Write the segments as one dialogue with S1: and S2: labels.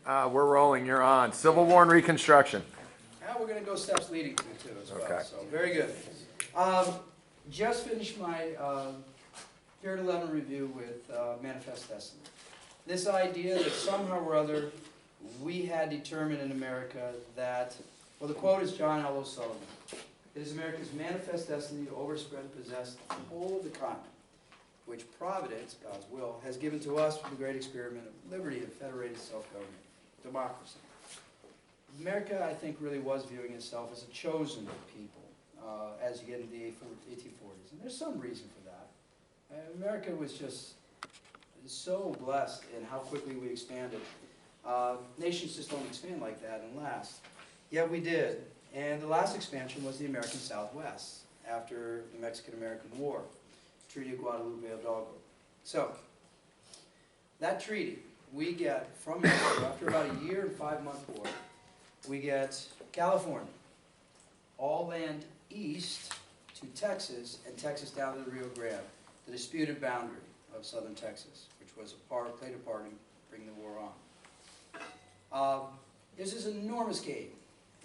S1: We're rolling. You're on. Civil War and Reconstruction.
S2: Now we're going to go steps leading to too as well.
S1: Okay.
S2: So very good. Just finished my Period 11 review with Manifest Destiny. This idea that somehow or other we had determined in America that, well, the quote is John L. O'Sullivan. It is America's manifest destiny to overspread and possess the whole of the continent, which Providence, God's will, has given to us for the great experiment of liberty and federated self-government, democracy. America, I think, really was viewing itself as a chosen people as you get into the 1840s. And there's some reason for that. America was just so blessed in how quickly we expanded. Nations just don't expand like that and last. Yet we did. And the last expansion was the American Southwest after the Mexican-American War, Treaty of Guadalupe Hidalgo. So, that treaty, we get from Mexico, after about a year and 5-month war, we get California, all land east to Texas, and Texas down to the Rio Grande, the disputed boundary of southern Texas, which was played a part in bringing the war on. There's this enormous game,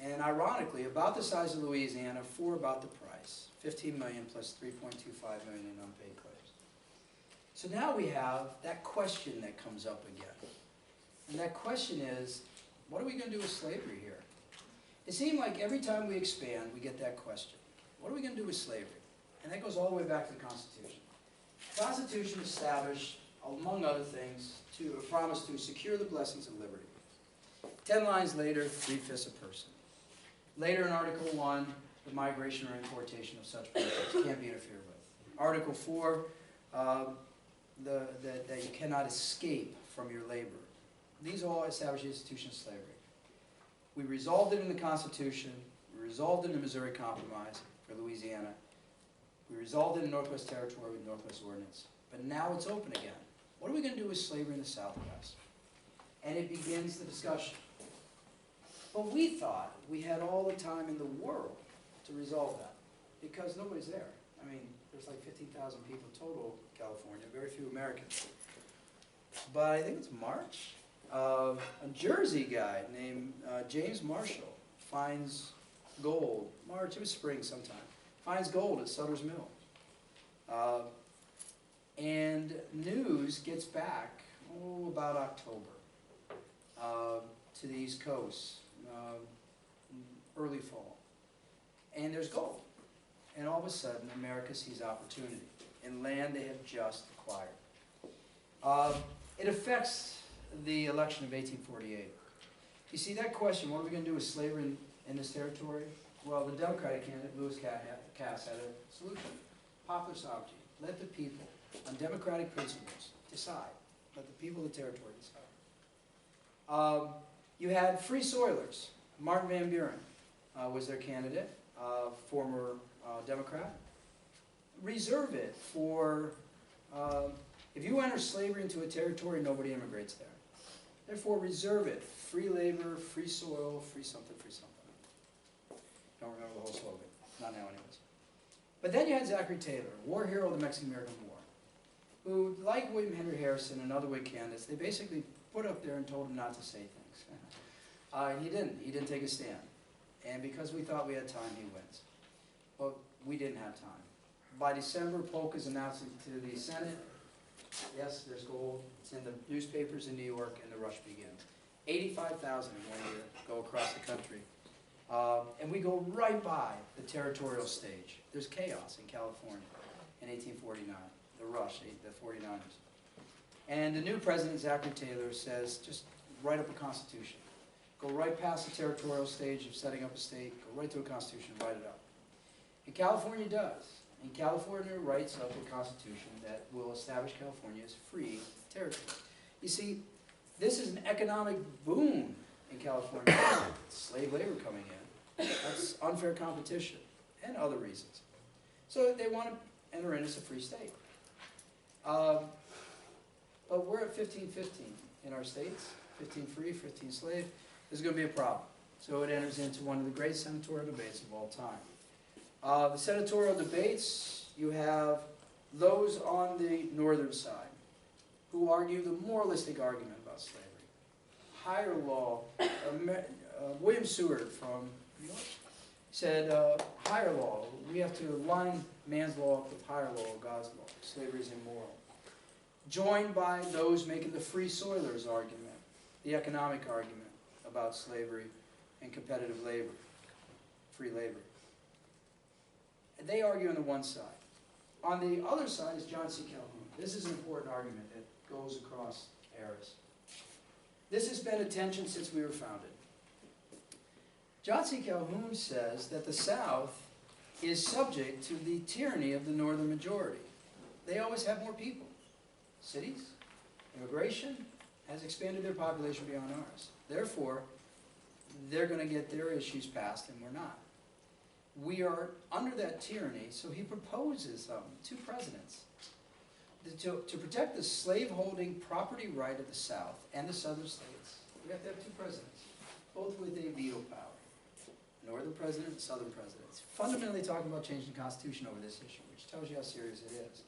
S2: and ironically, about the size of Louisiana for about the price, $15 million plus $3.25 million in unpaid claims. So now we have that question that comes up again. And that question is, what are we going to do with slavery here? It seemed like every time we expand, we get that question. What are we going to do with slavery? And that goes all the way back to the Constitution. The Constitution established, among other things, a promise to secure the blessings of liberty. 10 lines later, 3/5 a person. Later in Article 1, the migration or importation of such persons can't be interfered with. Article 4, that you cannot escape from your labor. These all establish the institution of slavery. We resolved it in the Constitution. We resolved it in the Missouri Compromise for Louisiana. We resolved it in Northwest Territory with Northwest Ordinance. But now it's open again. What are we going to do with slavery in the Southwest? And it begins the discussion. But we thought we had all the time in the world to resolve that, because nobody's there. I mean, there's like 15,000 people total in California, very few Americans. But I think it's March. A Jersey guy named James Marshall finds gold. March, it was spring sometime. Finds gold at Sutter's Mill. And news gets back, about October, to the East Coast, early fall. And there's gold. And all of a sudden, America sees opportunity in land they have just acquired. It affects the election of 1848. You see, that question, what are we going to do with slavery in this territory? Well, the Democratic candidate, Lewis Cass, had a solution. Popular sovereignty. Let the people, on democratic principles, decide. Let the people of the territory decide. You had free soilers. Martin Van Buren was their candidate, former Democrat. Reserve it for, if you enter slavery into a territory, nobody immigrates there. Therefore, reserve it. Free labor, free soil, free something, free something. Don't remember the whole slogan. Not now anyways. But then you had Zachary Taylor, war hero of the Mexican-American War, who, like William Henry Harrison and other Whig candidates, they basically put up there and told him not to say things. And he didn't. He didn't take a stand. And because we thought we had time, he wins. But we didn't have time. By December, Polk is announcing to the Senate, yes, there's gold. It's in the newspapers in New York, and the rush begins. 85,000 in 1 year go across the country. And we go right by the territorial stage. There's chaos in California in 1849, the rush, the 49ers. And the new president, Zachary Taylor, says, just write up a constitution. Go right past the territorial stage of setting up a state, go right to a constitution, write it up. And California does. And California writes up a constitution that will establish California as free territory. You see, this is an economic boom in California. Slave labor coming in. That's unfair competition and other reasons. So they want to enter in as a free state. But we're at 15-15 in our states. 15 free, 15 slave. There's going to be a problem. So it enters into one of the great senatorial debates of all time. The senatorial debates, you have those on the northern side who argue the moralistic argument about slavery. higher law. William Seward from New York said, higher law, we have to align man's law with higher law, God's law. Slavery is immoral. Joined by those making the free soilers argument, the economic argument about slavery and competitive labor, free labor. And they argue on the one side. On the other side is John C. Calhoun. This is an important argument that goes across eras. This has been a tension since we were founded. John C. Calhoun says that the South is subject to the tyranny of the Northern majority. They always have more people. Cities, immigration has expanded their population beyond ours. Therefore, they're going to get their issues passed and we're not. We are under that tyranny, so he proposes two presidents to protect the slaveholding property right of the South and the Southern states. We have to have two presidents, both with a veto power. Northern president, Southern president. It's fundamentally talking about changing the Constitution over this issue, which tells you how serious it is.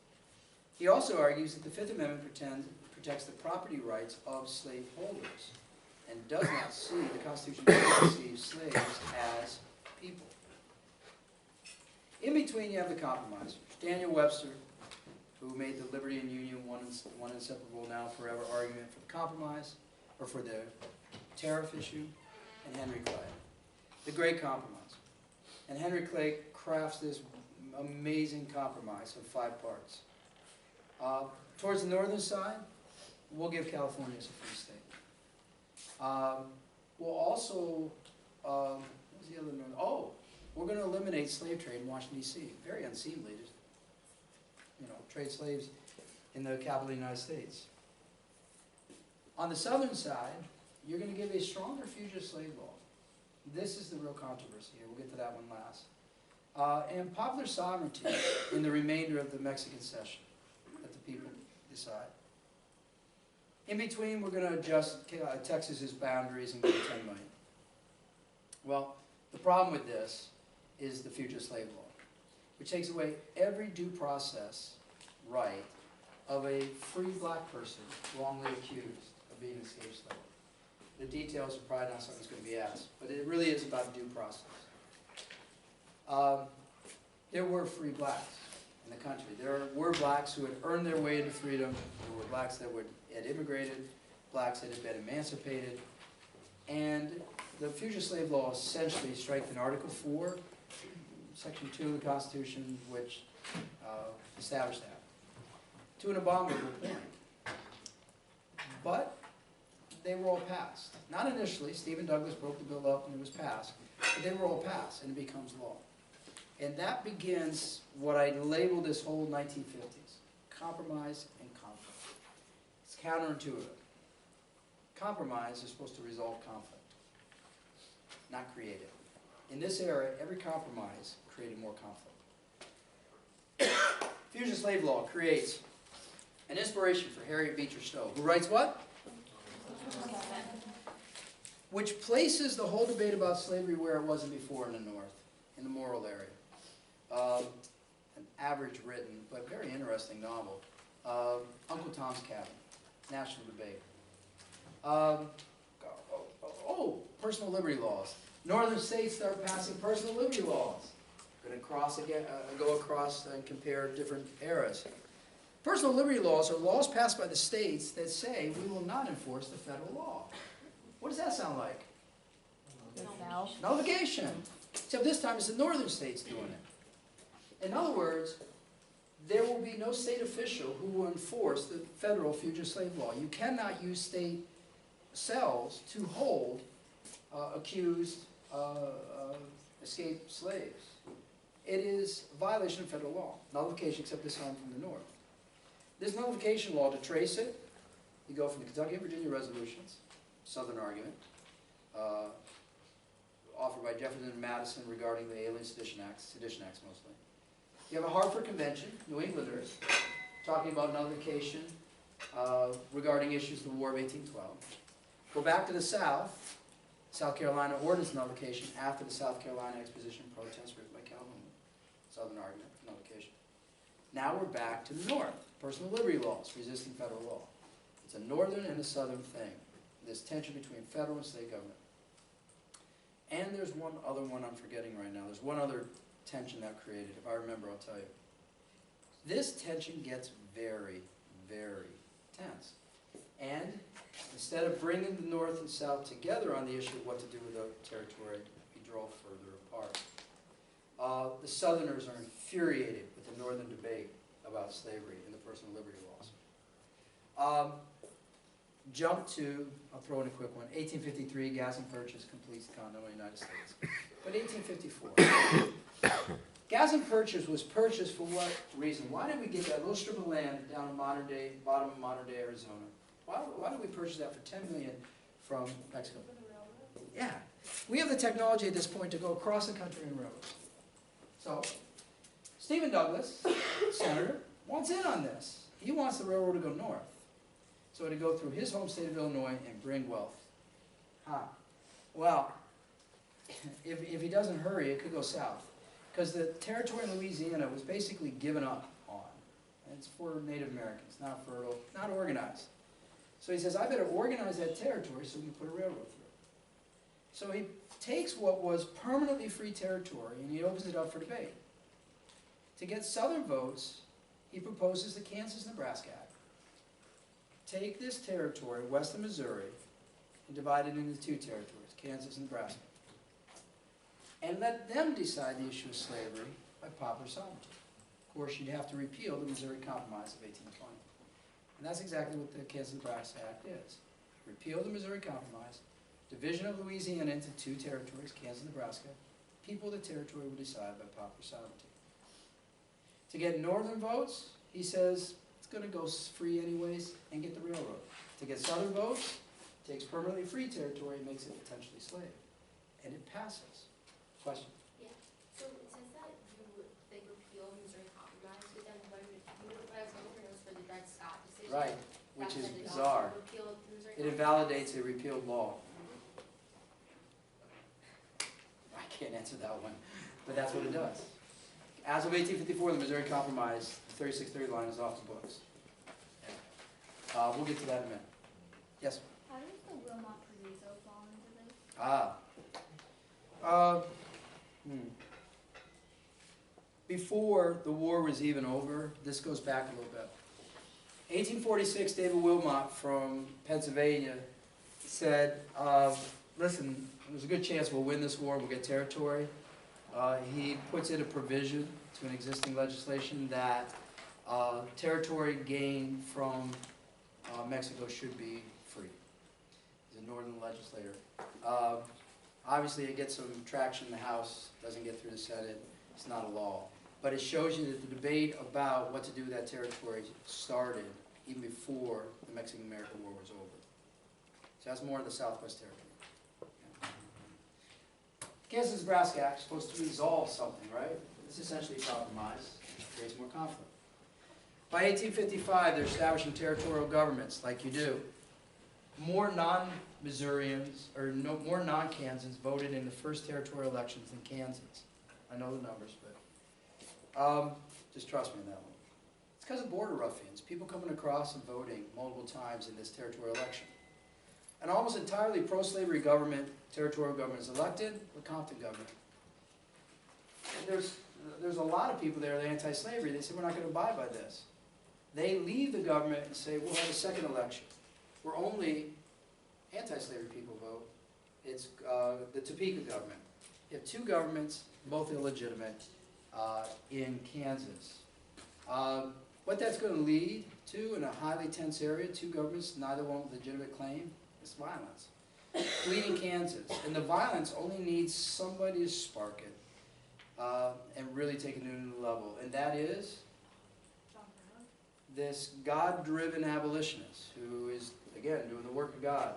S2: He also argues that the Fifth Amendment protects the property rights of slaveholders and does not see, the Constitution does not see slaves as people. In between, you have the compromisers. Daniel Webster, who made the Liberty and Union one inseparable, now forever argument for the compromise, or for the tariff issue, and Henry Clay, the great compromise. And Henry Clay crafts this amazing compromise of 5 parts. Towards the northern side, we'll give California as a free state. We'll also, what was the other northern? Oh, we're going to eliminate slave trade in Washington, D.C. Very unseemly to, trade slaves in the capital of the United States. On the southern side, you're going to give a stronger fugitive slave law. This is the real controversy here. We'll get to that one last. And popular sovereignty in the remainder of the Mexican cession. Let the people decide. In between, we're going to adjust Texas's boundaries and give it 10 million. Well, the problem with this is the fugitive slave law, which takes away every due process right of a free black person wrongly accused of being an escaped slave. The details are probably not something that's going to be asked, but it really is about due process. There were free blacks in the country. There were blacks who had earned their way into freedom. There were blacks that had immigrated, blacks that had been emancipated. And the fugitive slave law essentially strengthened Article 4, Section 2 of the Constitution, which established that, to an abominable point. But they were all passed. Not initially. Stephen Douglas broke the bill up and it was passed. But they were all passed and it becomes law. And that begins what I label this whole 1950s. Compromise and conflict. It's counterintuitive. Compromise is supposed to resolve conflict, not create it. In this era, every compromise created more conflict. Fugitive slave law creates an inspiration for Harriet Beecher Stowe, who writes what? Which places the whole debate about slavery where it wasn't before in the North, in the moral area. An average written, but very interesting novel. Uncle Tom's Cabin, national debate. Personal liberty laws. Northern states start passing personal liberty laws. Going to go across and compare different eras. Personal liberty laws are laws passed by the states that say we will not enforce the federal law. What does that sound like?
S3: No.
S2: Nullification. Except this time it's the northern states doing it. In other words, there will be no state official who will enforce the federal fugitive slave law. You cannot use state cells to hold accused escaped slaves. It is a violation of federal law. Nullification, except this time from the north. This nullification law, to trace it, you go from the Kentucky and Virginia resolutions, Southern argument, offered by Jefferson and Madison regarding the Alien Sedition Acts mostly. You have a Hartford Convention, New Englanders, talking about nullification regarding issues of the War of 1812. Go back to the South, South Carolina Ordinance nullification after the South Carolina Exposition protest written by Calhoun, Southern argument for nullification. Now we're back to the North, personal liberty laws, resisting federal law. It's a northern and a southern thing. this tension between federal and state government. And there's one other one I'm forgetting right now. There's one other tension that created. If I remember, I'll tell you. This tension gets very, very tense. And instead of bringing the North and South together on the issue of what to do with the territory, we draw further apart. The Southerners are infuriated with the Northern debate about slavery and the personal liberty laws. Jump to, I'll throw in a quick one, 1853, gas and purchase completes the continental United States. But 1854, gas and purchase was purchased for what reason? Why did we get that little strip of land down in modern day, bottom of modern day Arizona? Why did we purchase that for $10 million from Mexico? Yeah, we have the technology at this point to go across the country in railroads. So, Stephen Douglas, senator, wants in on this. He wants the railroad to go north. So to go through his home state of Illinois and bring wealth. Well, if he doesn't hurry, it could go south. Because the territory in Louisiana was basically given up on. And it's for Native Americans, not fertile, not organized. So he says, I better organize that territory so we can put a railroad through it. So he takes what was permanently free territory and he opens it up for debate. To get Southern votes, he proposes the Kansas-Nebraska Act. Take this territory west of Missouri and divide it into two territories, Kansas and Nebraska. And let them decide the issue of slavery by popular sovereignty. Of course, you'd have to repeal the Missouri Compromise of 1820. And that's exactly what the Kansas-Nebraska Act is. Repeal the Missouri Compromise, division of Louisiana into two territories, Kansas and Nebraska. People of the territory will decide by popular sovereignty. To get northern votes, he says, it's going to go free anyways and get the railroad. To get southern votes, takes permanently free territory and makes it potentially slave. And it passes. Question?
S4: Yeah. So it says that they repealed the Missouri Compromise, but then what I was looking for the Dred Scott decision.
S2: Right, which
S4: that
S2: is
S4: said it
S2: bizarre.
S4: also repealed the Missouri
S2: It invalidates a repealed law. I can't answer that one, but that's what it does. As of 1854, the Missouri Compromise, the 3630 line is off the books. We'll get to that in a minute. Yes?
S3: How does the Wilmot Proviso fall into this?
S2: Before the war was even over, this goes back a little bit. 1846, David Wilmot from Pennsylvania said, listen, there's a good chance we'll win this war, we'll get territory. He puts in a provision to an existing legislation that territory gained from Mexico should be free. He's a northern legislator. Obviously it gets some traction in the House, doesn't get through the Senate, it's not a law. But it shows you that the debate about what to do with that territory started even before the Mexican-American War was over. So that's more of the Southwest territory. Kansas-Nebraska Act is supposed to resolve something, right? It's essentially a compromise, creates more conflict. By 1855, they're establishing territorial governments, like you do. More non-Missourians, or no, more non-Kansans voted in the first territorial elections than Kansans. I know the numbers, but just trust me on that one. It's because of border ruffians, people coming across and voting multiple times in this territorial election. An almost entirely pro-slavery government, territorial government is elected, the Compton government. And there's a lot of people there that are anti-slavery. They say, we're not going to abide by this. They leave the government and say, we'll have a second election where only anti-slavery people vote. It's the Topeka government. You have two governments, both illegitimate, in Kansas. What that's going to lead to in a highly tense area, two governments, neither one with legitimate claim, is violence. Bleeding Kansas. And the violence only needs somebody to spark it and really take it to a new level. And that is this God-driven abolitionist who is, again, doing the work of God.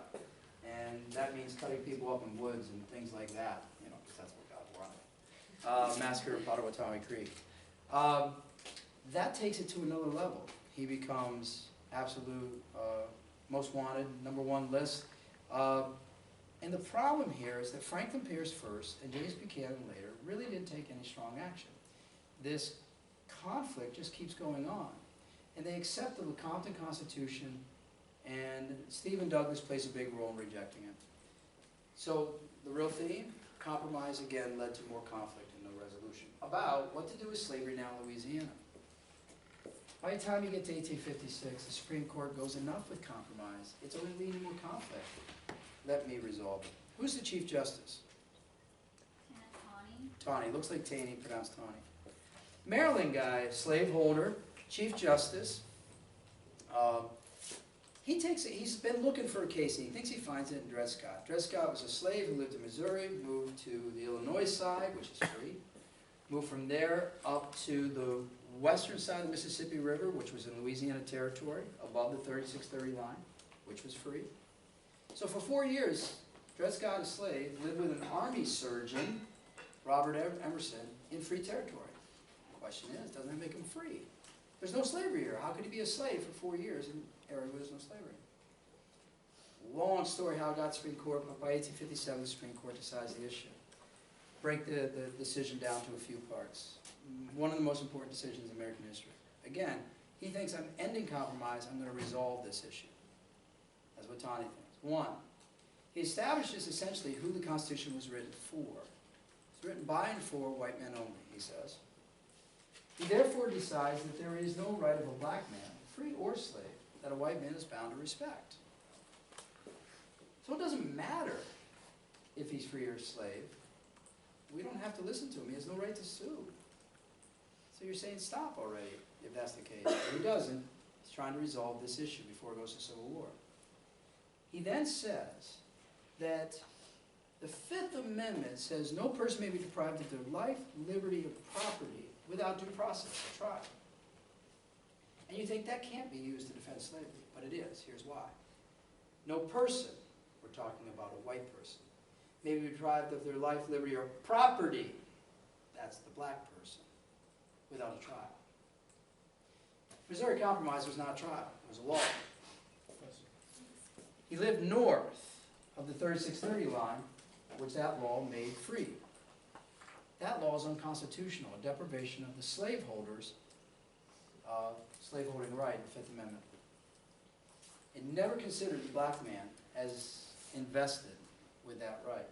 S2: And that means cutting people up in woods and things like that, you know, because that's what God wanted. Massacre of Potawatomi Creek. That takes it to another level. He becomes absolute most wanted, #1 list. And the problem here is that Franklin Pierce first and James Buchanan later really didn't take any strong action. This conflict just keeps going on. And they accept the Lecompton Constitution And Stephen Douglas plays a big role in rejecting it. So the real theme, compromise again led to more conflict and no resolution about what to do with slavery now in Louisiana. By the time you get to 1856, the Supreme Court goes, enough with compromise. It's only leading to more conflict. Let me resolve it. Who's the Chief Justice? Taney. Looks like Taney, pronounced Taney. Maryland guy, slaveholder, Chief Justice. He's been looking for a case, and he thinks he finds it in Dred Scott. Dred Scott was a slave who lived in Missouri, moved to the Illinois side, which is free, moved from there up to the western side of the Mississippi River, which was in Louisiana Territory, above the 3630 line, which was free. So for 4 years, Dred Scott, a slave, lived with an army surgeon, Robert Emerson, in free territory. The question is, doesn't that make him free? There's no slavery here. How could he be a slave for 4 years in an area where there's no slavery? Long story how it got to the Supreme Court, but by 1857, the Supreme Court decides the issue. Break the decision down to a few parts. One of the most important decisions in American history. Again, he thinks, I'm ending compromise, I'm going to resolve this issue. That's what Taney thinks. One, he establishes essentially who the Constitution was written for. It's written by and for white men only, he says. He therefore decides that there is no right of a black man, free or slave, that a white man is bound to respect. So it doesn't matter if he's free or slave. We don't have to listen to him. He has no right to sue. So you're saying stop already, if that's the case. But he doesn't. He's trying to resolve this issue before it goes to civil war. He then says that the Fifth Amendment says no person may be deprived of their life, liberty, or property without due process or trial. And you think that can't be used to defend slavery, but it is. Here's why. No person, we're talking about a white person, may be deprived of their life, liberty, or property, that's the black person, without a trial. Missouri Compromise was not a trial, it was a law. He lived north of the 3630 line, which that law made free. That law is unconstitutional, a deprivation of the slaveholders' slaveholding right in the Fifth Amendment. It never considered the black man as invested with that right.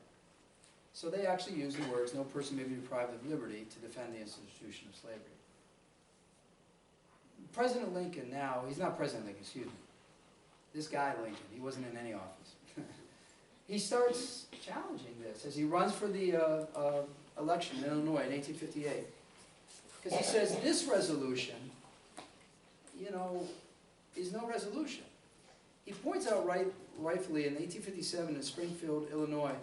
S2: So they actually use the words, no person may be deprived of liberty, to defend the institution of slavery. President Lincoln now, he's not President Lincoln, excuse me. This guy Lincoln, he wasn't in any office. He starts challenging this as he runs for the election in Illinois in 1858. Because he says this resolution, you know, is no resolution. He points out rightfully in 1857 in Springfield, Illinois,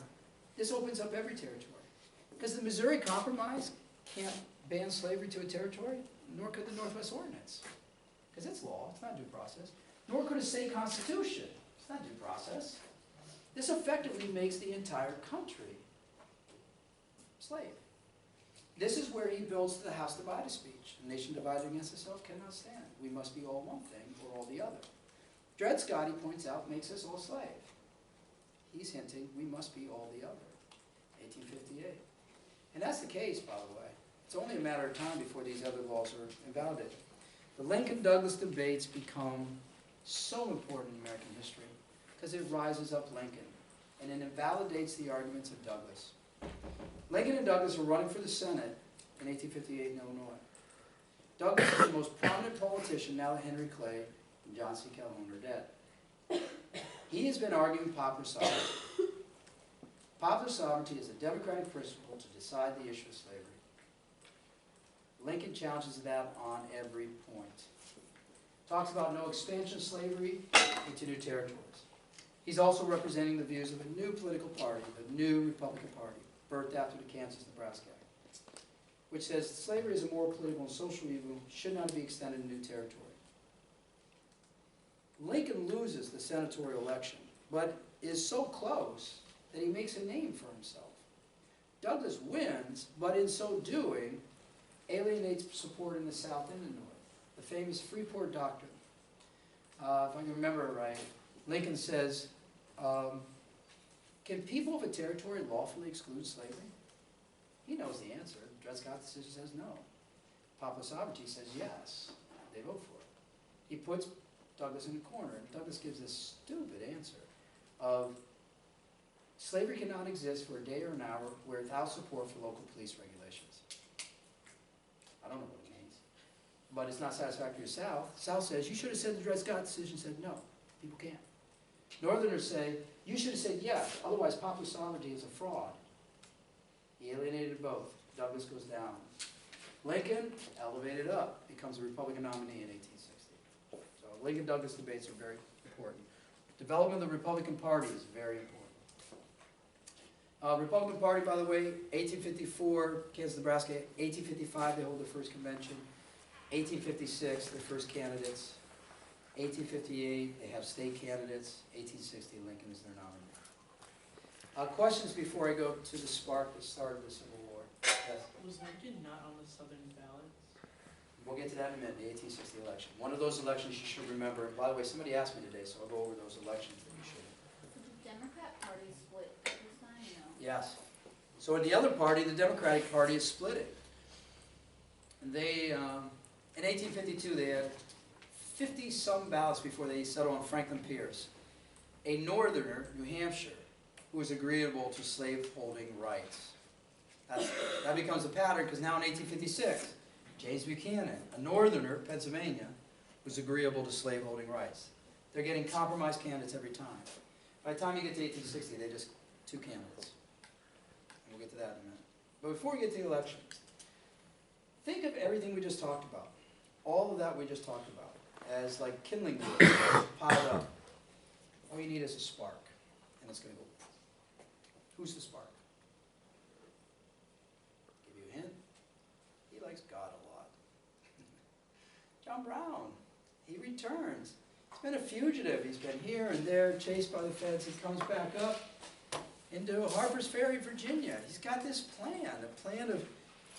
S2: this opens up every territory. Because the Missouri Compromise can't ban slavery to a territory, nor could the Northwest Ordinance. Because it's law, it's not due process. Nor could a state constitution, it's not due process. This effectively makes the entire country slave. This is where he builds the House divided speech. A nation divided against itself cannot stand. We must be all one thing or all the other. Dred Scott, he points out, makes us all slave. He's hinting we must be all the other. 1858. And that's the case, by the way. It's only a matter of time before these other laws are invalidated. The Lincoln-Douglas debates become so important in American history because it rises up Lincoln and it invalidates the arguments of Douglas. Lincoln and Douglas were running for the Senate in 1858 in Illinois. Douglas is the most prominent politician now that Henry Clay and John C. Calhoun are dead. He has been arguing popular sovereignty. Popular sovereignty is a democratic principle to decide the issue of slavery. Lincoln challenges that on every point. Talks about no expansion of slavery into new territories. He's also representing the views of a new political party, the new Republican Party, birthed after the Kansas-Nebraska Act, which says slavery is a moral, political, and social evil, should not be extended to new territory. Lincoln loses the senatorial election, but is so close that he makes a name for himself. Douglas wins, but in so doing, alienates support in the South and the North. The famous Freeport Doctrine. If I can remember it right, Lincoln says, can people of a territory lawfully exclude slavery? He knows the answer. Dred Scott's decision says no. Popular sovereignty says yes. They vote for it. He puts Douglas in the corner, and Douglas gives this stupid answer of slavery cannot exist for a day or an hour without support for local police regulations. I don't know what it means, but it's not satisfactory to South. South says, you should have said the Dred Scott decision said no, people can't. Northerners say, you should have said yes, otherwise popular sovereignty is a fraud. He alienated both. Douglas goes down. Lincoln, elevated up, becomes a Republican nominee in 1860. So Lincoln-Douglas debates are very important. Development of the Republican Party is very important. Republican Party, by the way, 1854, Kansas, Nebraska. 1855, they hold their first convention. 1856, their first candidates. 1858, they have state candidates. 1860, Lincoln is their nominee. Questions before I go to the spark that started the Civil War? Yes?
S5: Was Lincoln not on the Southern ballots?
S2: We'll get to that in a minute, the 1860 election. One of those elections you should remember. And by the way, somebody asked me today, so I'll go over those elections that you should.
S3: So the Democrat Party split this time, no?
S2: Yes. So in the other party, the Democratic Party is splitting. And they, in 1852, they had 50-some ballots before they settled on Franklin Pierce, a northerner, New Hampshire, who was agreeable to slaveholding rights. That becomes a pattern because now in 1856, James Buchanan, a northerner, Pennsylvania, was agreeable to slaveholding rights. They're getting compromise candidates every time. By the time you get to 1860, they just two candidates. And we'll get to that in a minute. But before we get to the election, think of everything we just talked about. All of that we just talked about as like kindling wood piled up. All you need is a spark, and it's going to go. Who's the spark? Give you a hint. He likes God a lot. John Brown. He returns. He's been a fugitive. He's been here and there, chased by the feds. He comes back up into Harper's Ferry, Virginia. He's got this plan, a plan of,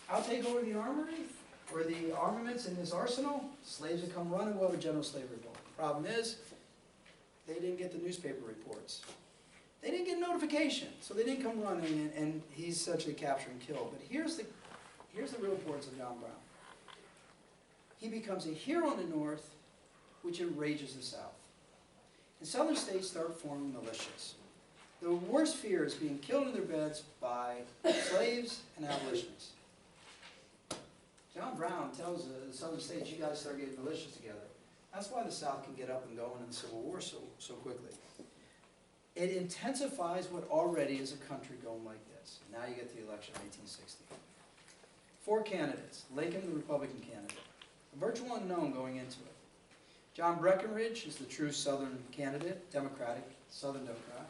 S2: I'll take over the armory, or the armaments in this arsenal. Slaves will come running. We'll have a general slave revolt. The problem is, they didn't get the newspaper reports. They didn't get notification, so they didn't come running, and he's essentially captured and killed. But here's the real importance of John Brown. He becomes a hero in the North, which enrages the South. And Southern states start forming militias. The worst fear is being killed in their beds by slaves and abolitionists. John Brown tells the Southern states, you guys start getting militias together. That's why the South can get up and going in the Civil War so quickly. It intensifies what already is a country going like this. Now you get to the election of 1860. 4 candidates. Lincoln, the Republican candidate. A virtual unknown going into it. John Breckinridge is the true Southern candidate, Democratic, Southern Democrat.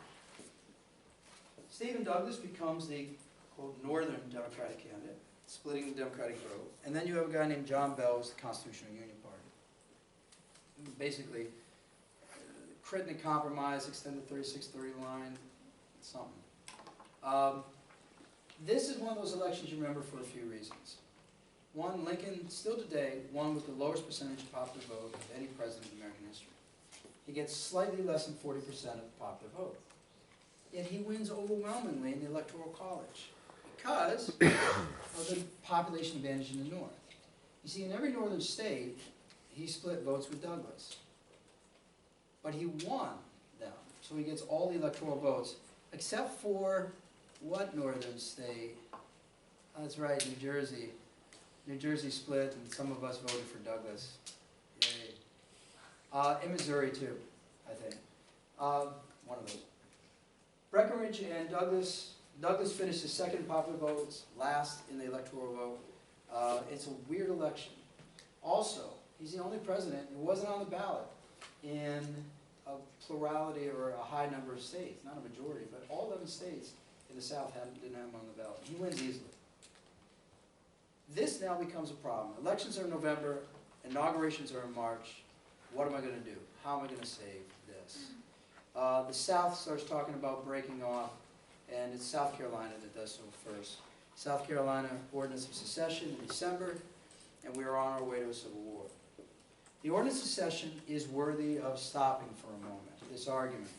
S2: Stephen Douglas becomes the, quote, Northern Democratic candidate, splitting the Democratic vote. And then you have a guy named John Bell, who's the Constitutional Union Party. Basically, critting a compromise, extend the 36-30 line, something. This is one of those elections you remember for a few reasons. One, Lincoln, still today, won with the lowest percentage of popular vote of any president in American history. He gets slightly less than 40% of the popular vote. Yet he wins overwhelmingly in the Electoral College because of the population advantage in the North. You see, in every northern state, he split votes with Douglas. But he won them, so he gets all the electoral votes, except for what northern state? Oh, that's right, New Jersey. New Jersey split, and some of us voted for Douglas. Yay. In Missouri, too, I think. One of those. Breckinridge and Douglas finished his second in popular votes, last in the electoral vote. It's a weird election. Also, he's the only president who wasn't on the ballot in a plurality or a high number of states, not a majority, but all 11 states in the South didn't have him on the ballot. He wins easily. This now becomes a problem. Elections are in November, inaugurations are in March. What am I going to do? How am I going to save this? The South starts talking about breaking off, and it's South Carolina that does so first. South Carolina Ordinance of Secession in December, and we are on our way to a civil war. The Ordinance of Secession is worthy of stopping for a moment, this argument.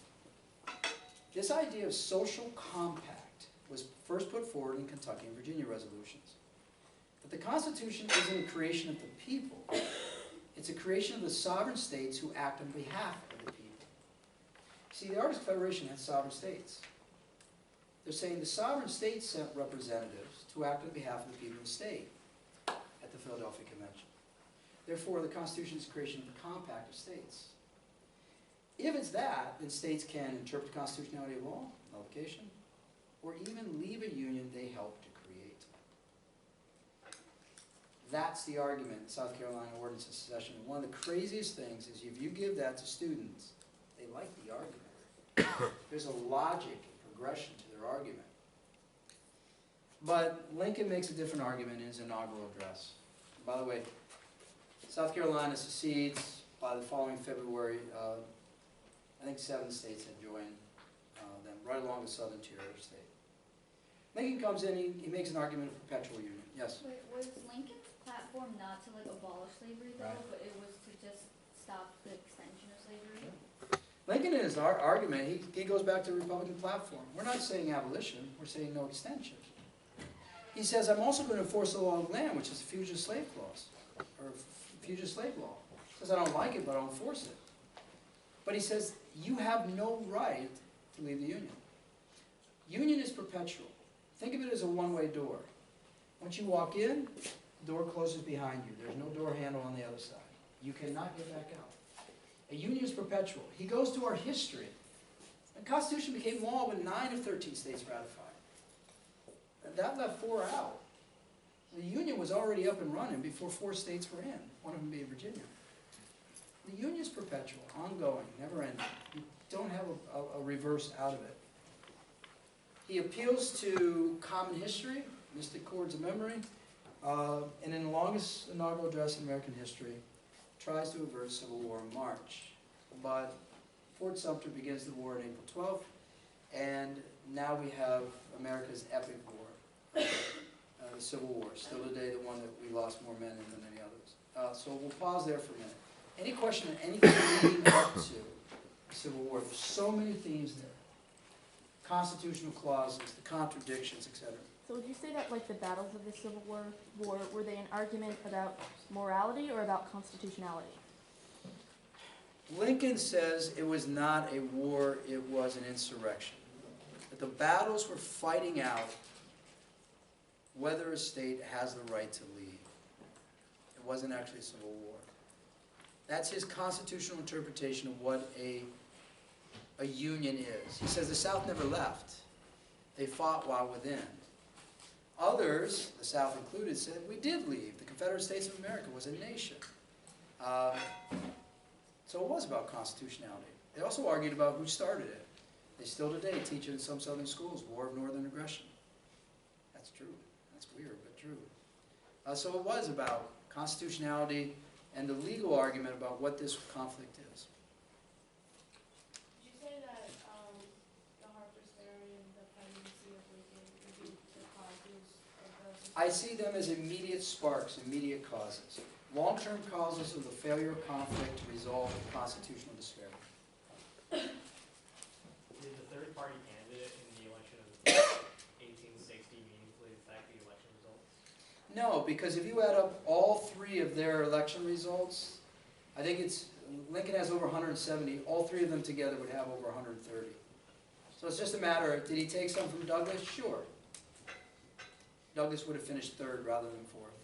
S2: This idea of social compact was first put forward in Kentucky and Virginia resolutions. But the Constitution isn't a creation of the people. It's a creation of the sovereign states who act on behalf of the people. See, the Articles of Confederation had sovereign states. They're saying the sovereign states sent representatives to act on behalf of the people of the state at the Philadelphia Convention. Therefore, the Constitution is the creation of a compact of states. If it's that, then states can interpret the constitutionality of law, nullification, or even leave a union they helped to create. That's the argument in South Carolina Ordinance of Secession. One of the craziest things is if you give that to students, they like the argument. There's a logic and progression to their argument. But Lincoln makes a different argument in his inaugural address. By the way, South Carolina secedes by the following February. I think 7 states had joined them, right along the southern tier of the state. Lincoln comes in, he makes an argument of perpetual union. Yes?
S3: Wait, was Lincoln's platform not to like abolish slavery though,
S2: Right.
S3: but it was to just stop the extension of slavery?
S2: Lincoln, in his argument, he goes back to the Republican platform. We're not saying abolition, we're saying no extension. He says, I'm also going to enforce the law of the land, which is the fugitive slave clause, or fugitive slave law. He says, I don't like it, but I'll enforce it. But he says, you have no right to leave the Union. Union is perpetual. Think of it as a one-way door. Once you walk in, the door closes behind you. There's no door handle on the other side. You cannot get back out. A union is perpetual. He goes to our history. The Constitution became law when 9 of 13 states ratified. And that left 4 out. The Union was already up and running before 4 states were in, one of them being Virginia. The Union is perpetual, ongoing, never ending. You don't have a reverse out of it. He appeals to common history, mystic chords of memory, and in the longest inaugural address in American history, tries to avert civil war in March. But Fort Sumter begins the war on April 12th, and now we have America's epic war, the Civil War. Still today the one that we lost more men in than any others. So we'll pause there for a minute. Any question on anything leading up to the Civil War? There's so many themes there. Constitutional clauses, the contradictions, etc.
S6: So would you say that like the battles of the Civil War, were they an argument about morality or about constitutionality?
S2: Lincoln says it was not a war, it was an insurrection. That the battles were fighting out whether a state has the right to leave. It wasn't actually a civil war. That's his constitutional interpretation of what a union is. He says the South never left. They fought while within. Others, the South included, said we did leave. The Confederate States of America was a nation. So it was about constitutionality. They also argued about who started it. They still today teach it in some southern schools, War of Northern Aggression. That's true. That's weird, but true. So it was about constitutionality and the legal argument about what this conflict is.
S4: Did you say that the Harper's Ferry and the presidency of Lincoln would be the causes of the...
S2: I see them as immediate sparks, immediate causes. Long-term causes of the failure of conflict to resolve constitutional disparity.
S7: Did the third-party candidate in the election of 1860 meaningfully affect the election results?
S2: No, because if you add up all 3 of their election results, I think it's, Lincoln has over 170, all 3 of them together would have over 130. So it's just a matter of, did he take some from Douglas? Sure. Douglas would have finished 3rd rather than 4th.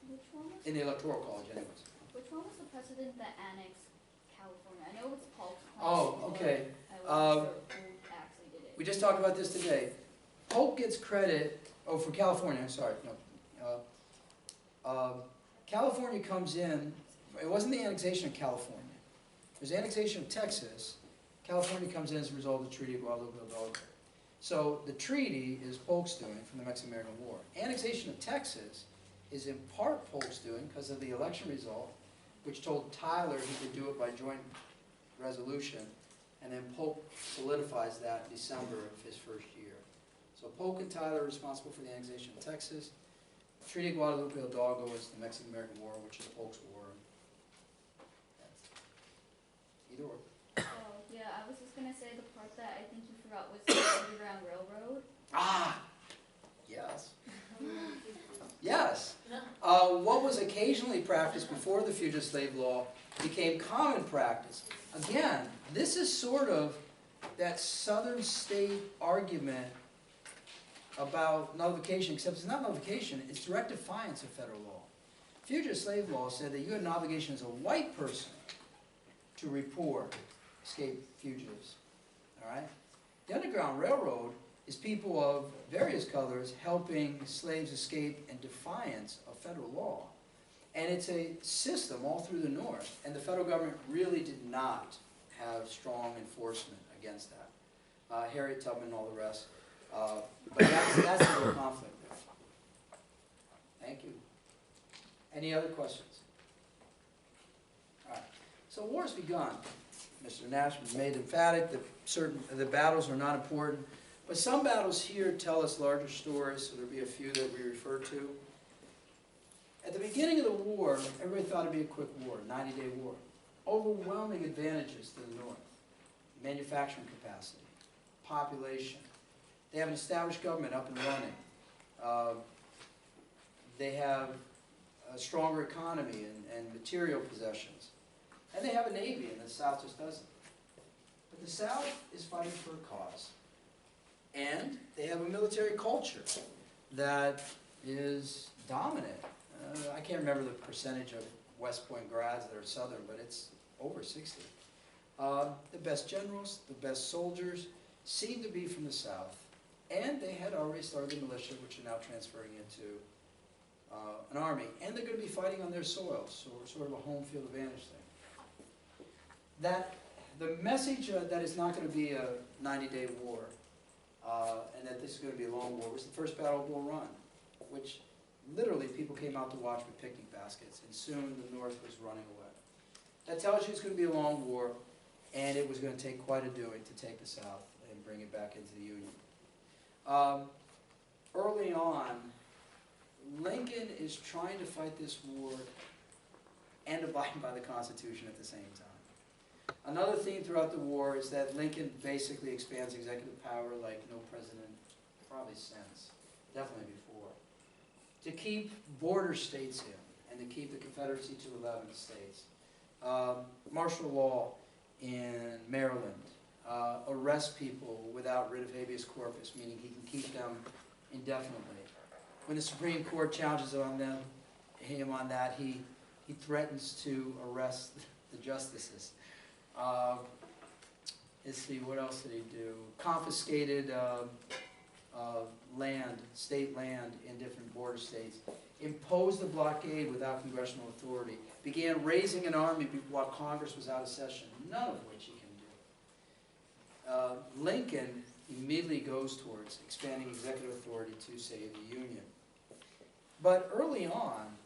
S3: Which one was,
S2: In the Electoral College, anyways.
S3: which one was the president that annexed California? I know it's Polk's plan.
S2: Oh, okay.
S3: but I wasn't sure who actually did it.
S2: We just talked about this today. Polk gets credit, for California, I'm sorry, no. California comes in, it wasn't the annexation of California. It was the annexation of Texas. California comes in as a result of the Treaty of Guadalupe. So the treaty is Polk's doing from the Mexican-American War. Annexation of Texas is in part Polk's doing because of the election result, which told Tyler he could do it by joint resolution, and then Polk solidifies that in December of his first year. So Polk and Tyler are responsible for the annexation of Texas. Treaty of Guadalupe Hidalgo is the Mexican-American War, which is Polk's war. Either or.
S3: Oh, yeah, I was just gonna say the part that I think you forgot was the Underground Railroad.
S2: Ah, yes. Yes. What was occasionally practiced before the Fugitive Slave Law became common practice. Again, this is sort of that southern state argument about nullification, except it's not nullification, it's direct defiance of federal law. Fugitive Slave Law said that you had an obligation as a white person to report escaped fugitives. All right? The Underground Railroad is people of various colors helping slaves escape in defiance of federal law. And it's a system all through the North, and the federal government really did not have strong enforcement against that. Harriet Tubman and all the rest. But that's the real conflict there. Thank you. Any other questions? All right. So war's begun. Mr. Nash made emphatic that the battles are not important, but some battles here tell us larger stories, so there'll be a few that we refer to. At the beginning of the war, everybody thought it'd be a quick war, 90-day war. Overwhelming advantages to the North. Manufacturing capacity, population. They have an established government up and running. They have a stronger economy and material possessions. And they have a navy, and the South just doesn't. But the South is fighting for a cause. And they have a military culture that is dominant. I can't remember the percentage of West Point grads that are Southern, but it's over 60. The best generals, the best soldiers seem to be from the South. And they had already started the militia, which are now transferring into an army. And they're going to be fighting on their soil, so it's sort of a home field advantage thing. That the message that it's not going to be a 90-day war, and that this is going to be a long war, was the first Battle of Bull Run, which literally people came out to watch with picnic baskets, and soon the North was running away. That tells you it's going to be a long war, and it was going to take quite a doing to take the South and bring it back into the Union. Early on, Lincoln is trying to fight this war and abide by the Constitution at the same time. Another theme throughout the war is that Lincoln basically expands executive power like no president probably since, definitely before, to keep border states in and to keep the Confederacy to 11 states. Martial law in Maryland, arrest people without writ of habeas corpus, meaning he can keep them indefinitely. When the Supreme Court challenges him on that, he threatens to arrest the justices. Let's see, what else did he do? Confiscated land, state land in different border states. Imposed a blockade without congressional authority. Began raising an army while Congress was out of session, none of which he can do. Lincoln immediately goes towards expanding executive authority to save the Union. But early on,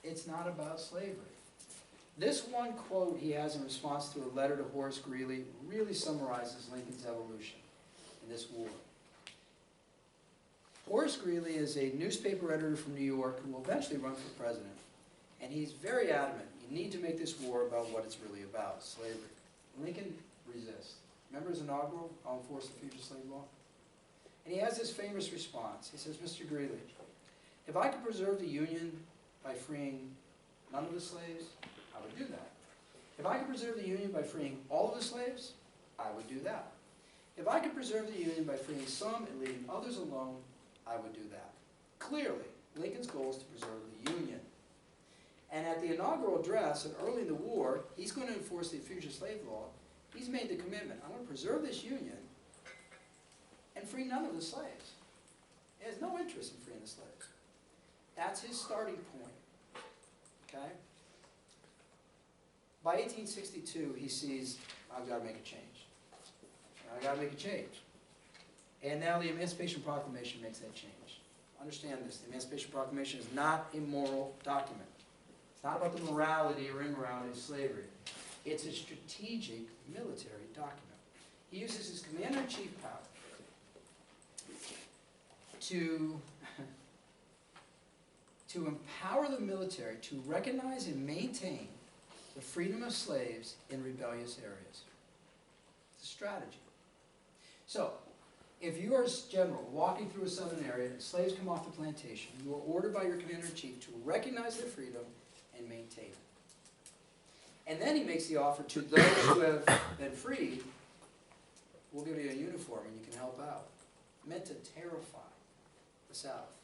S2: it's not about slavery. This one quote he has in response to a letter to Horace Greeley really summarizes Lincoln's evolution in this war. Horace Greeley is a newspaper editor from New York who will eventually run for president. And he's very adamant, you need to make this war about what it's really about, slavery. Lincoln resists. Remember his inaugural, I'll enforce the fugitive slave law? And he has this famous response. He says, Mr. Greeley, if I could preserve the Union by freeing none of the slaves, I would do that. If I could preserve the Union by freeing all of the slaves, I would do that. If I could preserve the Union by freeing some and leaving others alone, I would do that. Clearly, Lincoln's goal is to preserve the Union. And at the inaugural address, and early in the war, he's going to enforce the fugitive slave law. He's made the commitment, I'm going to preserve this Union and free none of the slaves. He has no interest in freeing the slaves. That's his starting point. Okay? By 1862, he sees, I've got to make a change. I've got to make a change. And now the Emancipation Proclamation makes that change. Understand this, the Emancipation Proclamation is not a moral document. It's not about the morality or immorality of slavery. It's a strategic military document. He uses his commander-in-chief power to empower the military to recognize and maintain the freedom of slaves in rebellious areas. It's a strategy. So, If you are a general walking through a southern area and slaves come off the plantation, you are ordered by your commander-in-chief to recognize their freedom and maintain it. And then he makes the offer to those who have been freed, we'll give you a uniform and you can help out. Meant to terrify the South.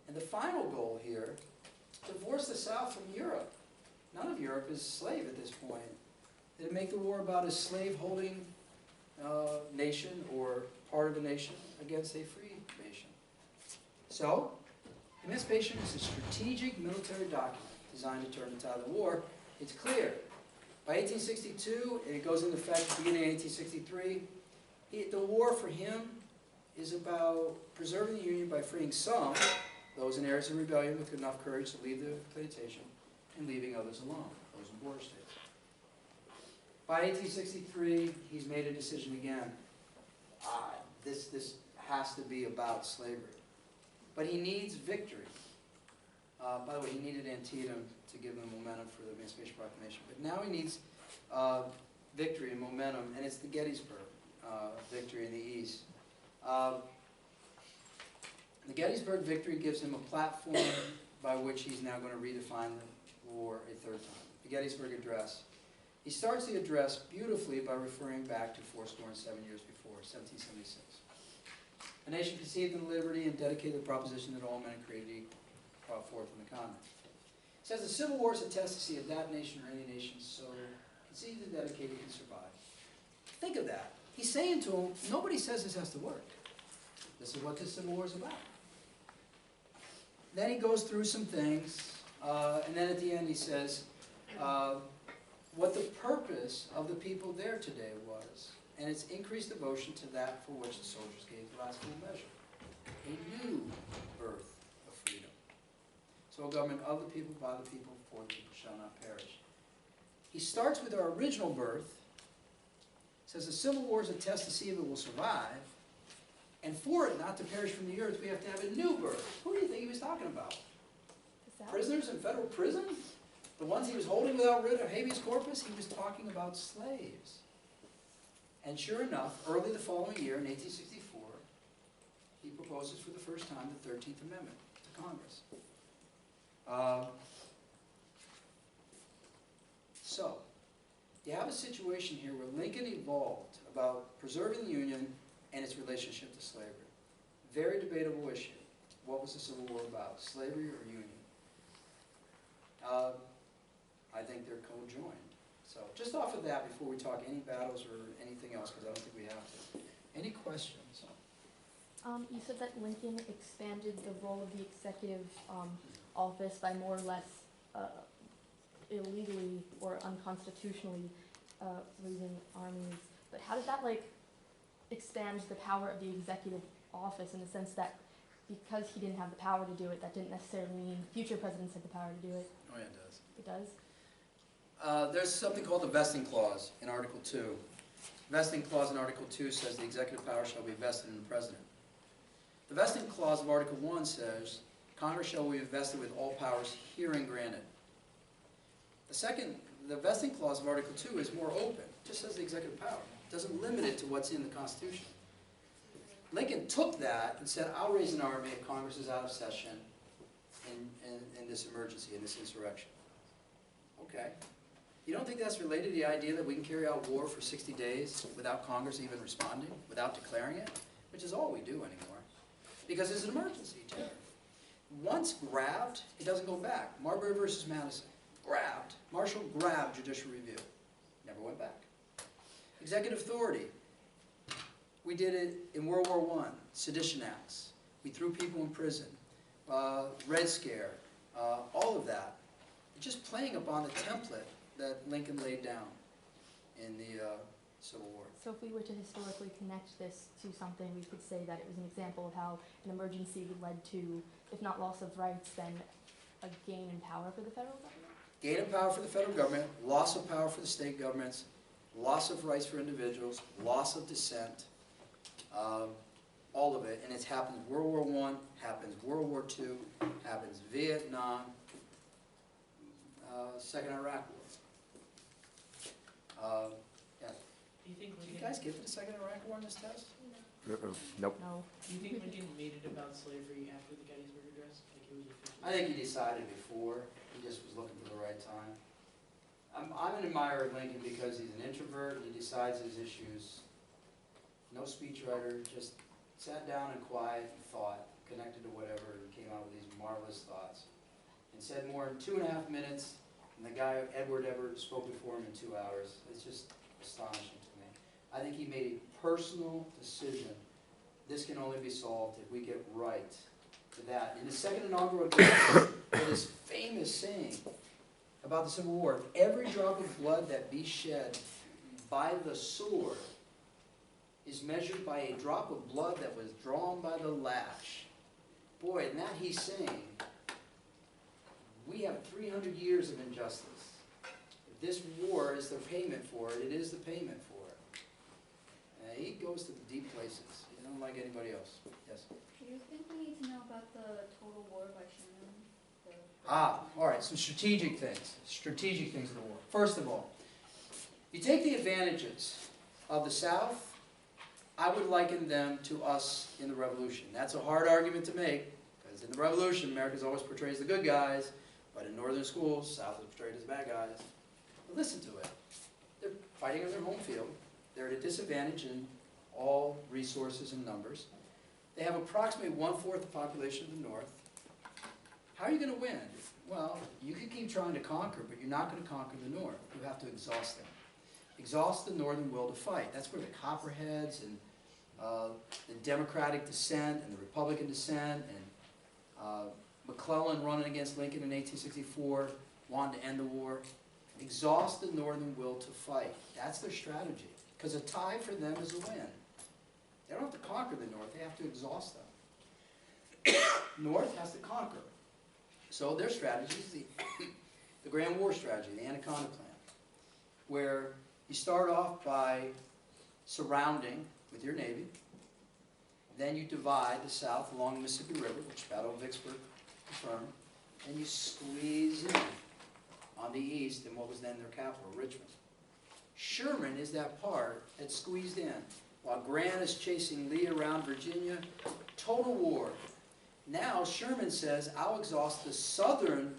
S2: And the final goal here, divorce the South from Europe. None of Europe is slave at this point. Did it make the war about a slave-holding nation or part of a nation against a free nation? So, emancipation is a strategic military document designed to turn the tide of the war. It's clear. By 1862, and it goes into effect beginning in 1863, the war for him is about preserving the Union by freeing some, those in areas of rebellion with enough courage to leave the plantation, and leaving others alone, those in border states. By 1863, he's made a decision again. This has to be about slavery. But he needs victory. By the way, he needed Antietam to give him momentum for the Emancipation Proclamation. But now he needs victory and momentum, and it's the Gettysburg victory in the East. The Gettysburg victory gives him a platform by which he's now going to redefine the war a third time. The Gettysburg Address. He starts the address beautifully by referring back to 7 years before, 1776. A nation conceived in liberty and dedicated to the proposition that all men are created equal, brought forth in the continent. It says the Civil War is a test to see if that nation or any nation so conceived and dedicated can survive. Think of that. He's saying to him, nobody says this has to work. This is what this Civil War is about. Then he goes through some things, and then at the end he says what the purpose of the people there today was, and it's increased devotion to that for which the soldiers gave the last full measure. A new birth of freedom. So a government of the people, by the people, for the people shall not perish. He starts with our original birth, says the Civil War is a test to see if it will survive, and for it not to perish from the earth, we have to have a new birth. Who do you think he was talking about?
S6: The South?
S2: Prisoners in federal prison? The ones he was holding without writ of habeas corpus? He was talking about slaves. And sure enough, early the following year, in 1864, he proposes for the first time the 13th Amendment to Congress. So, you have a situation here where Lincoln evolved about preserving the Union and its relationship to slavery. Very debatable issue. What was the Civil War about, slavery or Union? I think they're co-joined. So just off of that, before we talk any battles or anything else, because I don't think we have to. Any questions?
S6: You said that Lincoln expanded the role of the executive office by more or less illegally or unconstitutionally raising armies. But how does that expand the power of the executive office in the sense that because he didn't have the power to do it, that didn't necessarily mean future presidents had the power to do it?
S2: Oh, yeah, it does.
S6: It does?
S2: There's something called the vesting clause in Article 2. Vesting clause in Article 2 says the executive power shall be vested in the President. The vesting clause of Article 1 says Congress shall be vested with all powers herein granted. The vesting clause of Article 2 is more open, just says the executive power. It doesn't limit it to what's in the Constitution. Lincoln took that and said, I'll raise an army if Congress is out of session in this emergency, in this insurrection. Okay. You don't think that's related to the idea that we can carry out war for 60 days without Congress even responding, without declaring it? Which is all we do anymore. Because it's an emergency, too. Once grabbed, it doesn't go back. Marlboro versus Madison. Grabbed. Marshall grabbed judicial review. Never went back. Executive authority. We did it in World War I. Sedition acts. We threw people in prison. Red Scare. All of that. Just playing upon the template that Lincoln laid down in the Civil War.
S6: So if we were to historically connect this to something, we could say that it was an example of how an emergency led to, if not loss of rights, then a gain in power for the federal government?
S2: Gain of power for the federal government, loss of power for the state governments, loss of rights for individuals, loss of dissent, all of it. And it's happened World War I, happens World War II, happens Vietnam, Second Iraq War. Yeah.
S5: Do you think
S2: Did you
S5: Lincoln,
S2: guys get to the Second Iraq War in this test?
S1: Nope.
S6: No.
S5: Do you think Lincoln made it about slavery after the Gettysburg Address? Like it was official?
S2: I think he decided before, he just was looking for the right time. I'm an admirer of Lincoln because he's an introvert, he decides his issues, no speechwriter, just sat down and quiet and thought, connected to whatever, and came out with these marvelous thoughts. And said more in 2.5 minutes, and the guy, Edward Everett, spoke before him in 2 hours. It's just astonishing to me. I think he made a personal decision. This can only be solved if we get right to that. In his second inaugural address, this famous saying about the Civil War, every drop of blood that be shed by the sword is measured by a drop of blood that was drawn by the lash. Boy, and that he's saying, we have 300 years of injustice. If this war is the payment for it, it is the payment for it. He goes to the deep places. He don't like anybody else. Yes?
S3: Do you think we need to know about the total war by Sherman?
S2: All right, some strategic things. Strategic things of the war. First of all, you take the advantages of the South, I would liken them to us in the Revolution. That's a hard argument to make, because in the Revolution, America always portrays the good guys, but in northern schools, South is portrayed as the bad guys. But listen to it. They're fighting on their home field. They're at a disadvantage in all resources and numbers. They have approximately 1/4 the population of the North. How are you going to win? Well, you can keep trying to conquer, but you're not going to conquer the North. You have to exhaust them. Exhaust the Northern will to fight. That's where the Copperheads and the Democratic dissent and the Republican dissent and McClellan running against Lincoln in 1864 wanted to end the war. Exhaust the Northern will to fight. That's their strategy. Because a tie for them is a win. They don't have to conquer the North. They have to exhaust them. North has to conquer. So their strategy is the Grand War strategy, the Anaconda Plan, where you start off by surrounding with your Navy. Then you divide the South along the Mississippi River, which Battle of Vicksburg confirmed. And you squeeze in on the east in what was then their capital, Richmond. Sherman is that part that's squeezed in. While Grant is chasing Lee around Virginia, total war. Now Sherman says, I'll exhaust the southern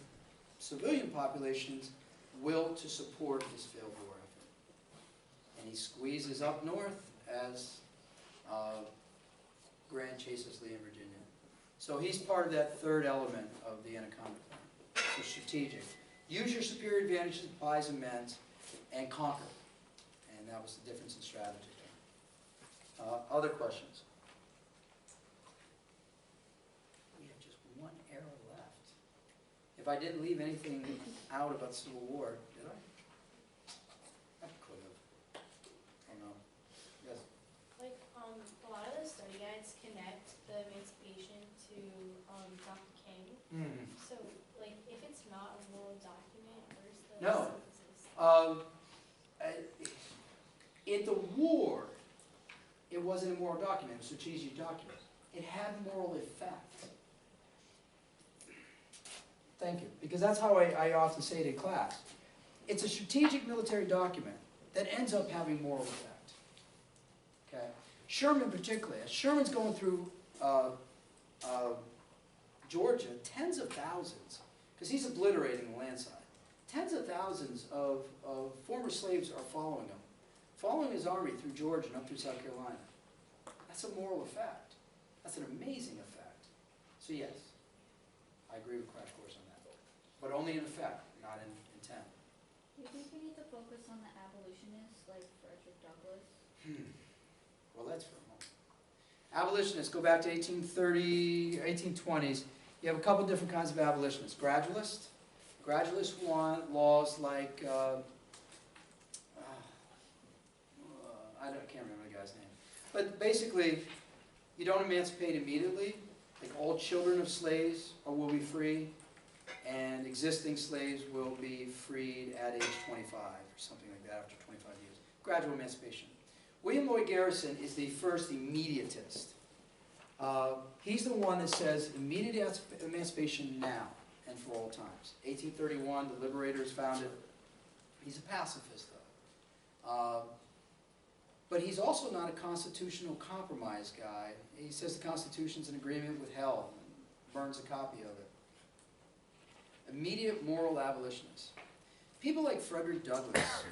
S2: civilian population's will to support his failed war effort. And he squeezes up north as Grant chases Lee in Virginia. So he's part of that third element of the Anaconda Plan. So strategic. Use your superior advantages, buys and mends, and conquer. And that was the difference in strategy. Other questions? We have just one arrow left. If I didn't leave anything out about the Civil War, did I? I could have. Oh no. Yes.
S4: Like, a lot of the study guides connect the emancipation to Dr. King.
S2: Mm.
S4: So, like, if it's not a moral document, where's the
S2: No.
S4: synthesis?
S2: In the war, it wasn't a moral document, it was a strategic document. It had moral effect. Thank you, because that's how I often say it in class. It's a strategic military document that ends up having moral effect. Okay? Sherman particularly, as Sherman's going through Georgia, tens of thousands, because he's obliterating the land side, tens of thousands of former slaves are following him. Following his army through Georgia and up through South Carolina. That's a moral effect. That's an amazing effect. So yes, I agree with Crash Course on that. But only in effect, not in intent.
S3: Do you think we need to focus on the abolitionists like Frederick Douglass?
S2: Well, that's for a moment. Abolitionists, go back to 1830, 1820s. You have a couple different kinds of abolitionists. Gradualists. Gradualists want laws like, I can't remember the guy's name. But basically, you don't emancipate immediately. Like all children of slaves will be free, and existing slaves will be freed at age 25 or something like that after 25 years. Gradual emancipation. William Lloyd Garrison is the first immediatist. He's the one that says immediate emancipation now and for all times. 1831, the Liberators founded. He's a pacifist, though. But he's also not a constitutional compromise guy. He says the Constitution's in agreement with hell and burns a copy of it. Immediate moral abolitionists. People like Frederick Douglass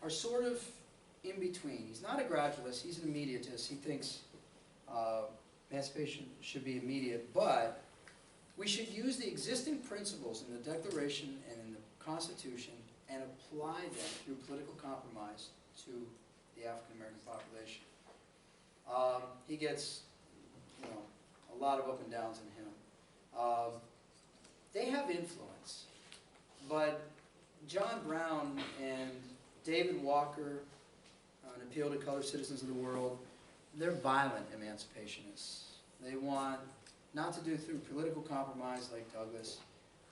S2: are sort of in between. He's not a gradualist, he's an immediatist. He thinks emancipation should be immediate, but we should use the existing principles in the Declaration and in the Constitution and apply them through political compromise to the African American population. He gets, a lot of up and downs in him. They have influence, but John Brown and David Walker, an appeal to colored citizens of the world, they're violent emancipationists. They want not to do through political compromise like Douglas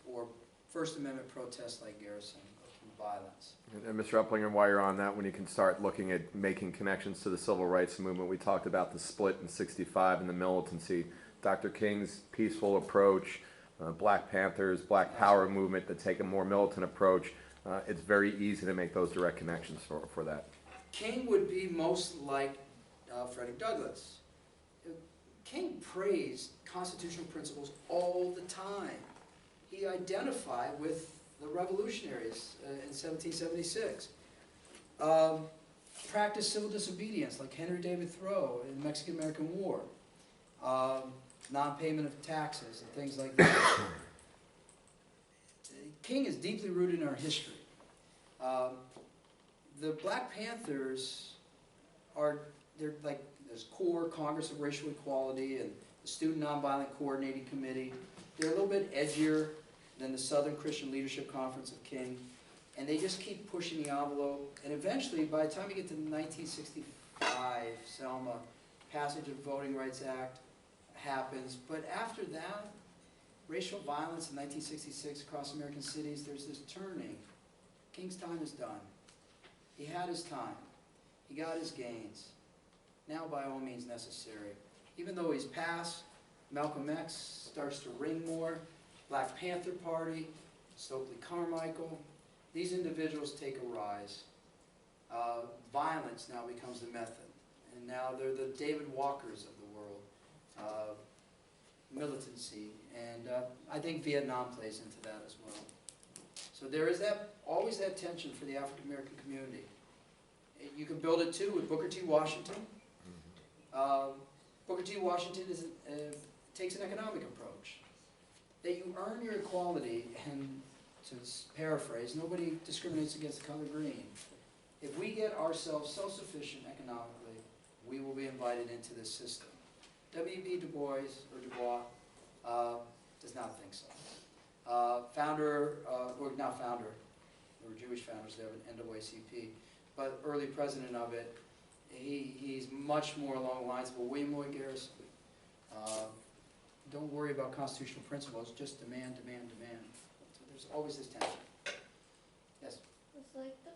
S2: or First Amendment protests like Garrison, but through violence.
S1: And Mr. Uplinger, while you're on that, when you can start looking at making connections to the civil rights movement, we talked about the split in '65 and the militancy. Dr. King's peaceful approach, Black Panthers, Black Power movement that take a more militant approach. It's very easy to make those direct connections for that.
S2: King would be most like Frederick Douglass. King praised constitutional principles all the time. He identified with the revolutionaries in 1776. Practiced civil disobedience like Henry David Thoreau in the Mexican-American War. Non-payment of taxes and things like that. King is deeply rooted in our history. The Black Panthers they're like this core Congress of Racial Equality and the Student Nonviolent Coordinating Committee. They're a little bit edgier than the Southern Christian Leadership Conference of King, and they just keep pushing the envelope. And eventually, by the time you get to 1965, Selma, passage of the Voting Rights Act happens. But after that, racial violence in 1966 across American cities, there's this turning. King's time is done. He had his time. He got his gains. Now by all means necessary. Even though he's passed, Malcolm X starts to ring more, Black Panther Party, Stokely Carmichael, these individuals take a rise. Violence now becomes the method. And now they're the David Walkers of the world. Militancy, and I think Vietnam plays into that as well. So there is always that tension for the African American community. You can build it too with Booker T. Washington. Booker T. Washington takes an economic approach. That you earn your equality, and to paraphrase, nobody discriminates against the color green. If we get ourselves self-sufficient economically, we will be invited into this system. W.B. Du Bois does not think so. Founder, or not founder, there were Jewish founders there of NAACP, but early president of it, he's much more along the lines of William Lloyd Garrison. Don't worry about constitutional principles, just demand, demand, demand. So there's always this tension. Yes?
S3: Was like the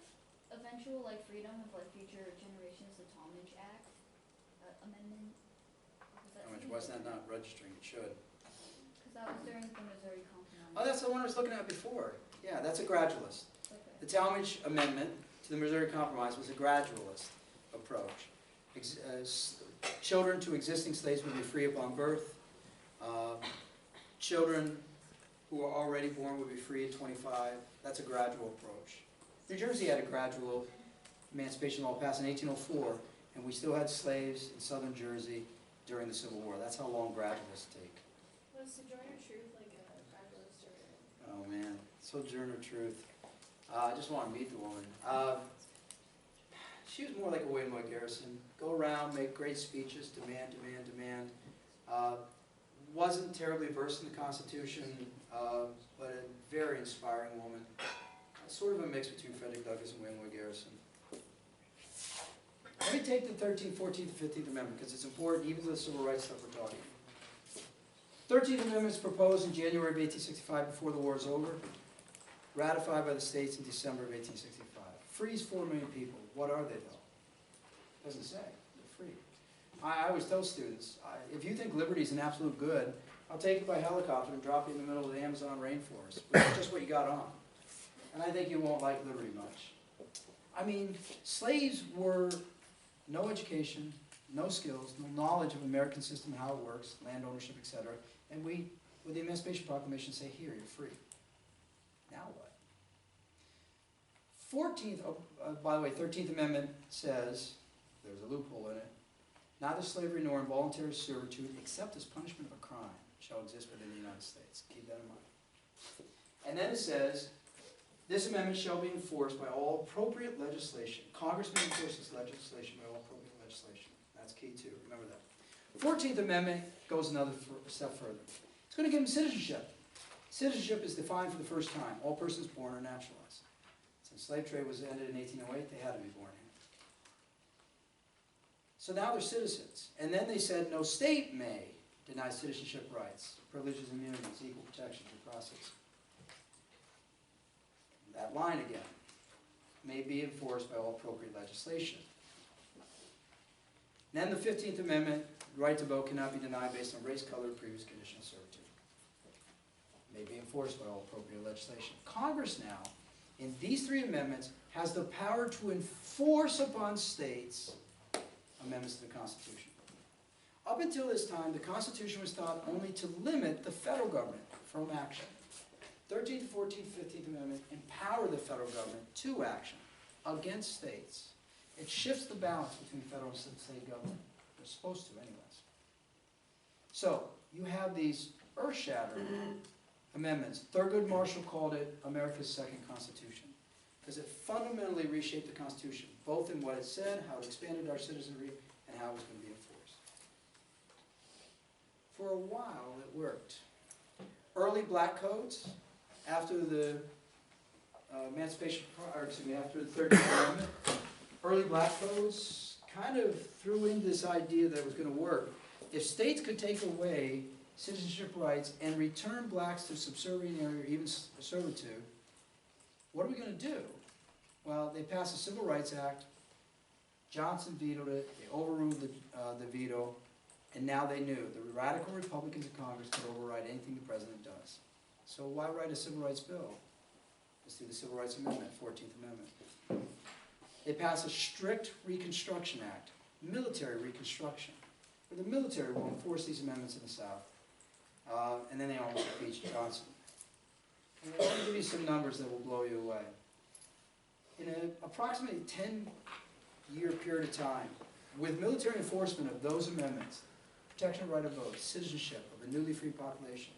S3: eventual freedom of future generations, the Talmadge Act amendment?
S2: Was that not registering? It should.
S3: Because that was during the Missouri Compromise.
S2: Oh, that's the one I was looking at before. Yeah, that's a gradualist.
S3: Okay.
S2: The Talmadge Amendment to the Missouri Compromise was a gradualist approach. Children to existing slaves would be free upon birth. Children who are already born would be free at 25. That's a gradual approach. New Jersey had a gradual emancipation law passed in 1804, and we still had slaves in southern Jersey during the Civil War. That's how long gradualists take.
S4: Was Sojourner Truth like a gradualist or?
S2: Oh man, Sojourner Truth. I just want to meet the woman. She was more like a William Lloyd Garrison. Go around, make great speeches, demand, demand, demand. Wasn't terribly versed in the Constitution, but a very inspiring woman. Sort of a mix between Frederick Douglass and William Lloyd Garrison. Let me take the 13th, 14th, and 15th Amendment because it's important, even to the civil rights stuff we're talking. 13th Amendment is proposed in January of 1865 before the war is over, ratified by the states in December of 1865. Frees 4 million people. What are they though? Doesn't say. They're free. I always tell students, if you think liberty is an absolute good, I'll take you by helicopter and drop you in the middle of the Amazon rainforest. But that's just what you got on. And I think you won't like liberty much. I mean, slaves were no education, no skills, no knowledge of American system and how it works, land ownership, etc. And we, with the Emancipation Proclamation, say, here, you're free. Now what? 14th, by the way, 13th Amendment says, there's a loophole in it, neither slavery nor involuntary servitude, except as punishment of a crime, shall exist within the United States. Keep that in mind. And then it says, this amendment shall be enforced by all appropriate legislation. Congress may enforce this legislation by all appropriate legislation. That's key too, remember that. 14th Amendment goes another step further. It's going to give them citizenship. Citizenship is defined for the first time. All persons born are naturalized. Since slave trade was ended in 1808, they had to be born here. So now they're citizens. And then they said no state may deny citizenship rights, privileges, immunities, equal protection, due process. That line again may be enforced by all appropriate legislation. Then the 15th Amendment, right to vote cannot be denied based on race, color, previous condition of servitude. May be enforced by all appropriate legislation. Congress now, in these three amendments, has the power to enforce upon states amendments to the Constitution. Up until this time, the Constitution was thought only to limit the federal government from action. 13th, 14th, 15th Amendment empower the federal government to action against states. It shifts the balance between federal and state government. They're supposed to anyways. So, you have these earth-shattering amendments. Thurgood Marshall called it America's second Constitution because it fundamentally reshaped the Constitution, both in what it said, how it expanded our citizenry, and how it was going to be enforced. For a while, it worked. Early black codes, after the after the 13th Amendment, early black codes kind of threw in this idea that it was going to work. If states could take away citizenship rights and return blacks to subservient or even servitude, what are we going to do? Well, they passed the Civil Rights Act. Johnson vetoed it. They overruled the veto. And now they knew the radical Republicans in Congress could override anything the president does. So why write a civil rights bill? Let's do the Civil Rights Amendment, 14th Amendment. They passed a strict Reconstruction Act, military Reconstruction, where the military will enforce these amendments in the South. And then they almost impeached Johnson. And I'm going to give you some numbers that will blow you away. In an approximately 10-year period of time, with military enforcement of those amendments, protection of right of vote, citizenship of a newly free population,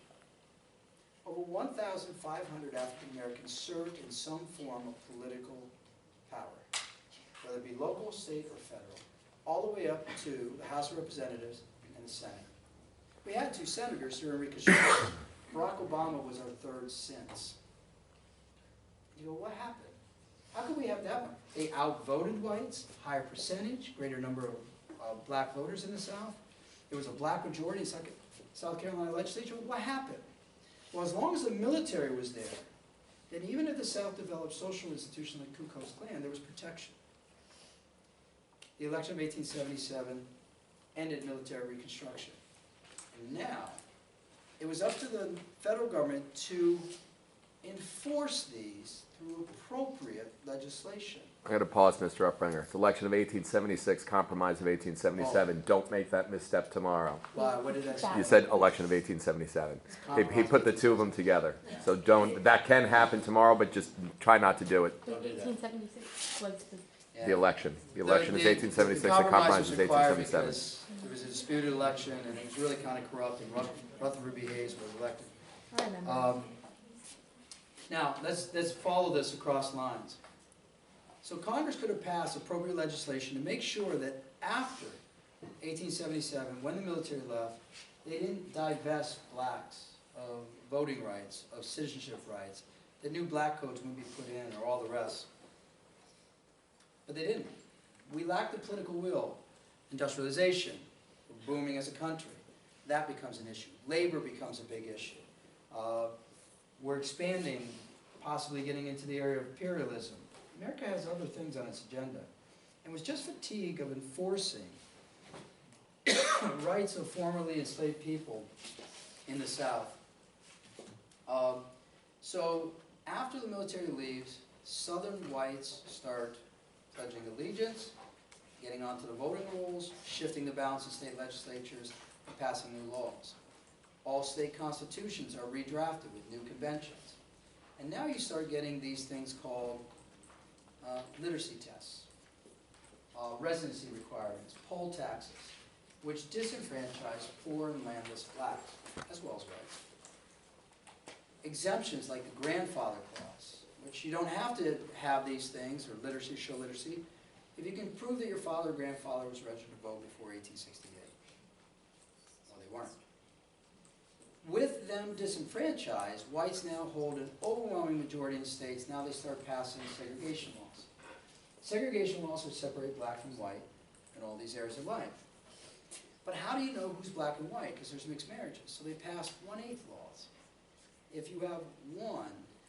S2: over 1,500 African Americans served in some form of political power, whether it be local, state, or federal, all the way up to the House of Representatives and the Senate. We had 2 senators during Reconstruction. Barack Obama was our third since. You go, what happened? How could we have that one? They outvoted whites, higher percentage, greater number of black voters in the South. There was a black majority in South Carolina legislature. What happened? Well, as long as the military was there, then even if the South developed social institutions like Ku Klux Klan, there was protection. The election of 1877 ended military Reconstruction. And now, it was up to the federal government to enforce these through appropriate legislation.
S1: I got to pause, Mr. Uplinger. The election of 1876, compromise of 1877. Don't make that misstep tomorrow.
S2: Why? What did I say?
S1: You said election of 1877. He put the two of them together. So don't, that can happen tomorrow, but just try not to do it.
S2: Don't do that.
S6: 1876 was the
S2: Yeah.
S1: The election. The election is
S2: The
S1: 1876, the
S2: compromise
S1: compromise
S2: was
S1: is
S2: required
S1: 1877.
S2: because there was a disputed election and it was really kind of corrupt and Rutherford B. Hayes was elected.
S6: I remember.
S2: Now, let's follow this across lines. So Congress could have passed appropriate legislation to make sure that after 1877, when the military left, they didn't divest blacks of voting rights, of citizenship rights, that new black codes wouldn't be put in or all the rest. But they didn't. We lacked the political will. Industrialization, we're booming as a country. That becomes an issue. Labor becomes a big issue. We're expanding, possibly getting into the area of imperialism. America has other things on its agenda. And was just fatigue of enforcing rights of formerly enslaved people in the South. So after the military leaves, Southern whites start pledging allegiance, getting onto the voting rolls, shifting the balance of state legislatures, and passing new laws. All state constitutions are redrafted with new conventions. And now you start getting these things called literacy tests, residency requirements, poll taxes, which disenfranchise poor and landless blacks, as well as whites. Exemptions like the grandfather clause, which you don't have to have these things, or literacy, show literacy, if you can prove that your father or grandfather was registered to vote before 1868. Well, they weren't. With them disenfranchised, whites now hold an overwhelming majority in the states. Now they start passing segregation laws. Segregation laws would separate black from white in all these areas of life. But how do you know who's black and white? Because there's mixed marriages. So they passed 1/8 laws. If you have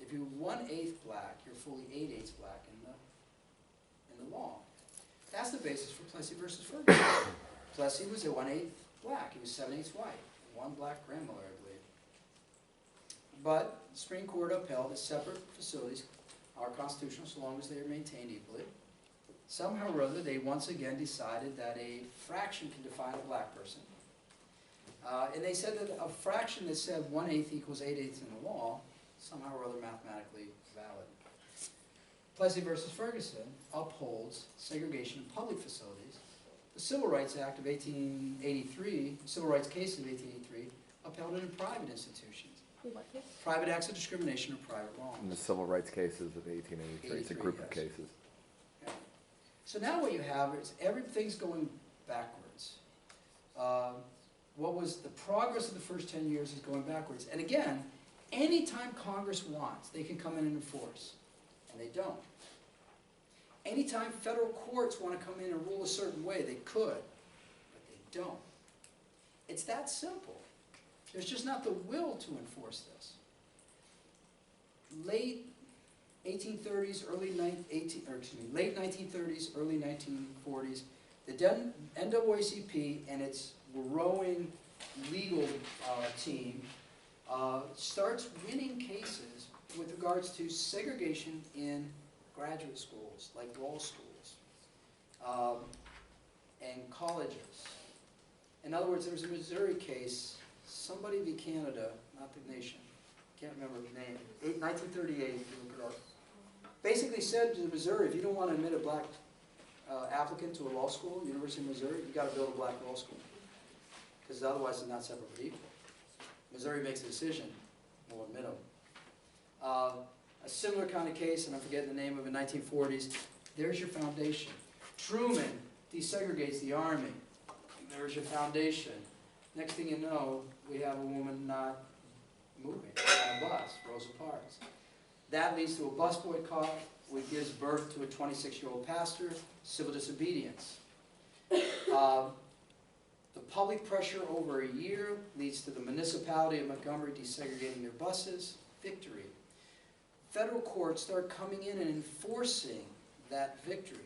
S2: if you're 1/8 black, you're fully 8/8 black in the law. That's the basis for Plessy versus Ferguson. Plessy was a 1/8 black. He was 7/8 white. One black grandmother, I believe. But the Supreme Court upheld that separate facilities are constitutional so long as they are maintained equally. Somehow or other, they once again decided that a fraction can define a black person. And they said that a fraction that said 1/8 equals 8/8 in the law, somehow or other mathematically valid. Plessy versus Ferguson upholds segregation in public facilities. The Civil Rights Act of 1883, the Civil Rights case of 1883, upheld it in private institutions.
S6: What case?
S2: Private acts of discrimination or private wrongs.
S1: In the civil rights cases of 1883, it's a group of
S2: 83, yes.
S1: cases.
S2: Yeah. So now what you have is everything's going backwards. What was the progress of the first 10 years is going backwards. And again, anytime Congress wants, they can come in and enforce. And they don't. Anytime federal courts want to come in and rule a certain way, they could, but they don't. It's that simple. There's just not the will to enforce this. Late 1830s, late 1930s, early 1940s, the NAACP and its growing legal team starts winning cases with regards to segregation in graduate schools, like law schools, and colleges. In other words, there was a Missouri case, somebody v. Canada, not the nation, can't remember the name, 1938, you look it up, basically said to Missouri, if you don't want to admit a black applicant to a law school, University of Missouri, you got to build a black law school, because otherwise it's not separate but equal. Missouri makes a decision, we'll admit them. A similar kind of case, and I'm forgetting the name of it, 1940s, there's your foundation. Truman desegregates the Army. There's your foundation. Next thing you know, we have a woman not moving on a bus, Rosa Parks. That leads to a bus boycott, which gives birth to a 26-year-old pastor, civil disobedience. The public pressure over a year leads to the municipality of Montgomery desegregating their buses, victory. Federal courts start coming in and enforcing that victory.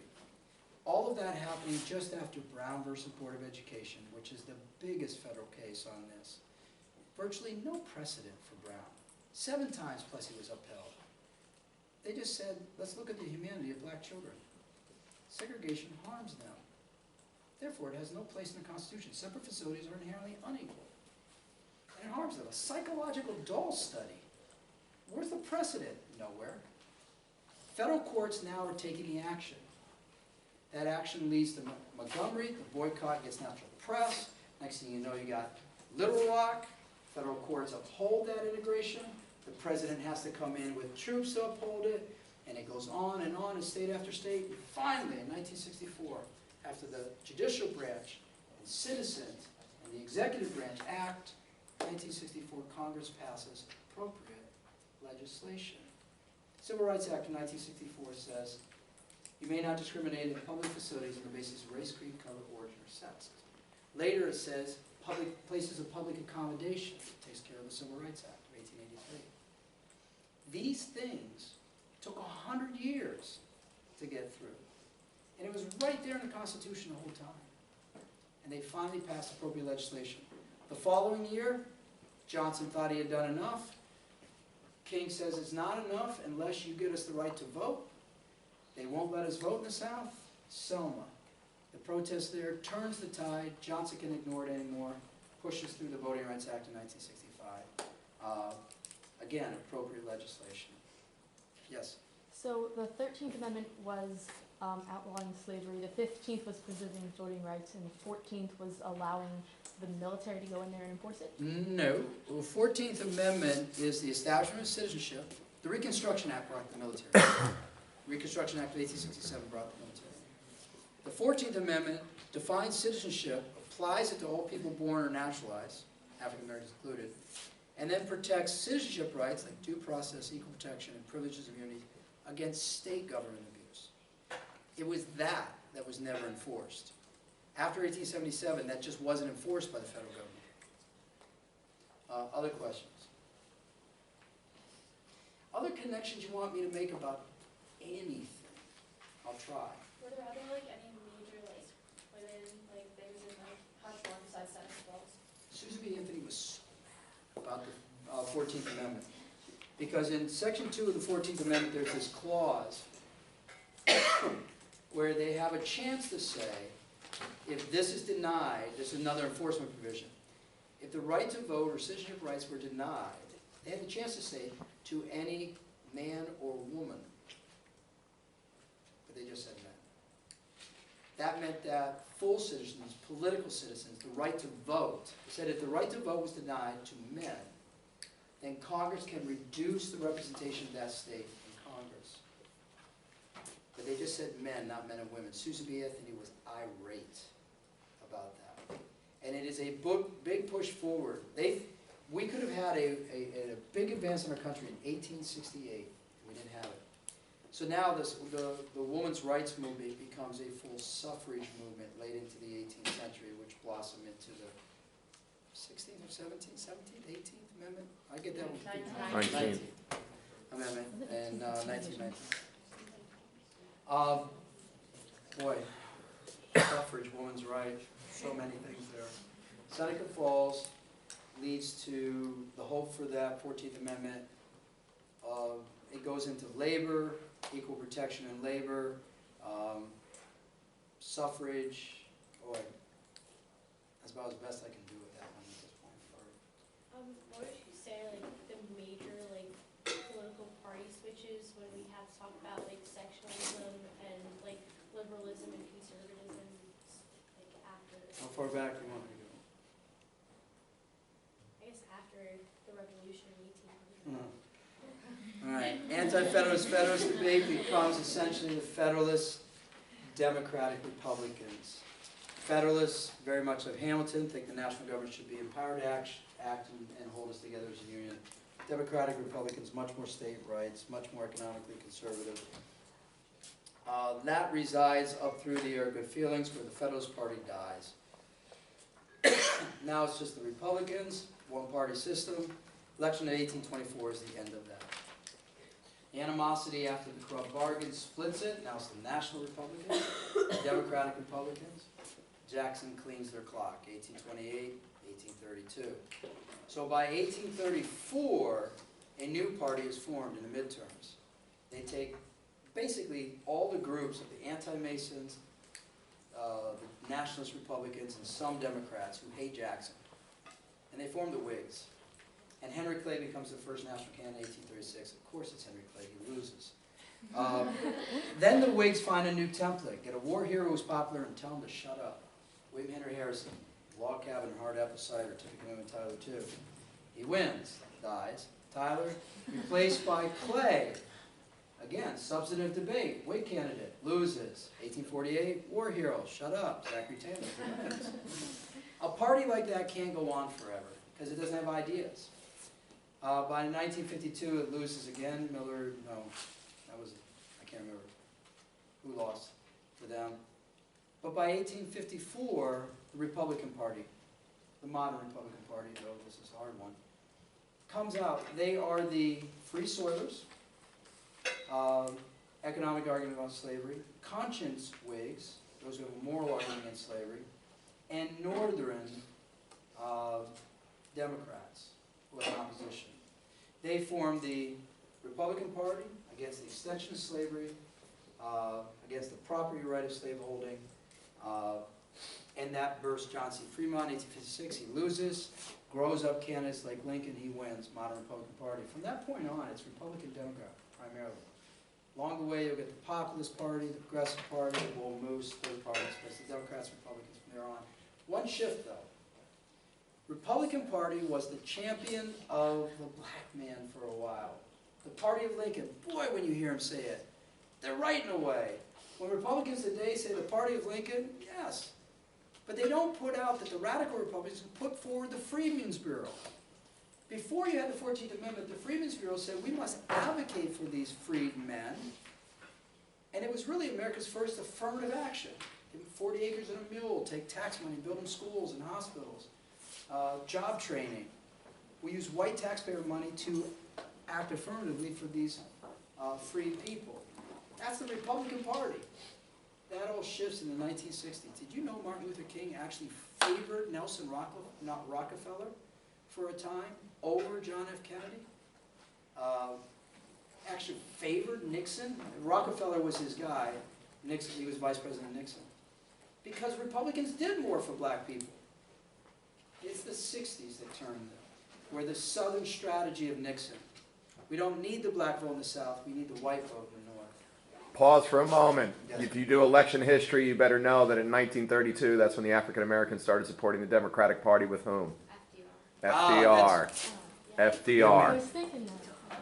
S2: All of that happening just after Brown versus Board of Education, which is the biggest federal case on this. Virtually no precedent for Brown. 7 times Plessy was upheld. They just said, let's look at the humanity of black children. Segregation harms them. Therefore, it has no place in the Constitution. Separate facilities are inherently unequal. And it harms them. A psychological doll study. Where's the precedent? Nowhere. Federal courts now are taking the action. That action leads to Montgomery. The boycott gets national press. Next thing you know, you got Little Rock. Federal courts uphold that integration. The president has to come in with troops to uphold it. And it goes on in state after state. And finally, in 1964, after the judicial branch and citizens and the executive branch act, 1964, Congress passes appropriate legislation. Civil Rights Act of 1964 says, you may not discriminate in public facilities on the basis of race, creed, color, origin, or sex. Later it says, places of public accommodation. It takes care of the Civil Rights Act of 1883. These things took 100 years to get through. And it was right there in the Constitution the whole time. And they finally passed appropriate legislation. The following year, Johnson thought he had done enough. King says it's not enough unless you get us the right to vote. They won't let us vote in the South. Selma. The protest there turns the tide. Johnson can ignore it anymore. Pushes through the Voting Rights Act in 1965. Again, appropriate legislation. Yes?
S6: So the 13th Amendment was outlawing slavery, the 15th was preserving voting rights, and the 14th was allowing the military to go in there and enforce it?
S2: No. The 14th Amendment is the establishment of citizenship. The Reconstruction Act brought the military. Reconstruction Act of 1867 brought the military. The 14th Amendment defines citizenship, applies it to all people born or naturalized, African Americans included, and then protects citizenship rights like due process, equal protection, and privileges of immunity against state government abuse. It was that was never enforced. After 1877, that just wasn't enforced by the federal government. Other questions? Other connections you want me to make about anything? I'll try.
S4: Were there other, like, any major, like, women, like, things in, like, Patchwork besides Seneca Falls?
S2: Susan B. Anthony was so mad about the 14th Amendment. Because in Section 2 of the 14th Amendment, there's this clause where they have a chance to say, if this is denied, this is another enforcement provision. If the right to vote or citizenship rights were denied, they had the chance to say, to any man or woman. But they just said men. That meant that full citizens, political citizens, the right to vote, said if the right to vote was denied to men, then Congress can reduce the representation of that state in Congress. But they just said men, not men and women. Susan B. Anthony was irate about that. And it is a big push forward. We could have had a big advance in our country in 1868. We didn't have it. So now the women's rights movement becomes a full suffrage movement late into the 18th century, which blossomed into the 16th or 17th, 18th Amendment? I get that one.
S1: 19th.
S2: Amendment in 1919. Boy, suffrage, women's right, so many things there. Seneca Falls leads to the hope for that 14th Amendment. It goes into labor, equal protection in labor, suffrage. Boy, that's about as best I can do with that one at this point.
S4: What would you say, like, the major, like, political party switches when we have to talk about, like, sectionalism and, like, liberalism and conservatism, like, after?
S2: How far back do you want me to go?
S4: I guess after the revolution in 1800.
S2: All right, anti-federalist, federalist debate becomes essentially the federalist Democratic Republicans. Federalists, very much like Hamilton, think the national government should be empowered to act and hold us together as a union. Democratic Republicans, much more state rights, much more economically conservative. That resides up through the era of good feelings where the Federalist Party dies. Now it's just the Republicans, one-party system. Election of 1824 is the end of that. The animosity after the corrupt bargain splits it. Now it's the National Republicans, the Democratic Republicans. Jackson cleans their clock, 1828, 1832. So by 1834, a new party is formed in the midterms. They take basically all the groups of the anti-Masons, the Nationalist Republicans, and some Democrats who hate Jackson. And they form the Whigs. And Henry Clay becomes the first national candidate in 1836. Of course it's Henry Clay, he loses. Then the Whigs find a new template. Get a war hero who's popular and tell him to shut up. William Henry Harrison, log cabin and hard apple cider, typical women Tyler too. He wins, dies. Tyler, replaced by Clay. Again, substantive debate, Whig candidate, loses. 1848, war hero, shut up, Zachary Taylor, wins. A party like that can't go on forever, because it doesn't have ideas. By 1952, it loses again. Miller, no, that was, I can't remember who lost for them. But by 1854, the Republican Party, the modern Republican Party, though this is a hard one, comes out. They are the Free Soilers, economic argument about slavery, conscience Whigs, those who have a moral argument against slavery, and Northern Democrats who have opposition. They form the Republican Party against the extension of slavery, against the property right of slaveholding, And that bursts John C. Fremont, 1856, he loses, grows up candidates like Lincoln, he wins, modern Republican Party. From that point on, it's Republican Democrat primarily. Along the way, you'll get the Populist Party, the Progressive Party, the Bull Moose, third parties, but it's the Democrats, Republicans from there on. One shift though. Republican Party was the champion of the black man for a while. The Party of Lincoln, boy, when you hear him say it, they're right in a way. When Republicans today say the Party of Lincoln, yes. But they don't put out that the radical Republicans put forward the Freedmen's Bureau. Before you had the 14th Amendment, the Freedmen's Bureau said we must advocate for these freed men. And it was really America's first affirmative action. Give them 40 acres and a mule, take tax money, build them schools and hospitals, job training. We use white taxpayer money to act affirmatively for these freed people. That's the Republican Party. That all shifts in the 1960s. Did you know Martin Luther King actually favored Nelson Rockefeller for a time over John F. Kennedy? Actually favored Nixon. Rockefeller was his guy. Nixon, he was Vice President Nixon. Because Republicans did more for black people. It's the 60s that turned them, where the Southern strategy of Nixon. We don't need the black vote in the South, we need the white vote in the North.
S1: Pause for a moment.
S2: Yes.
S1: If you do election history, you better know that in 1932, that's when the African Americans started supporting the Democratic Party with whom? FDR.
S6: I
S1: FDR.
S6: was thinking that.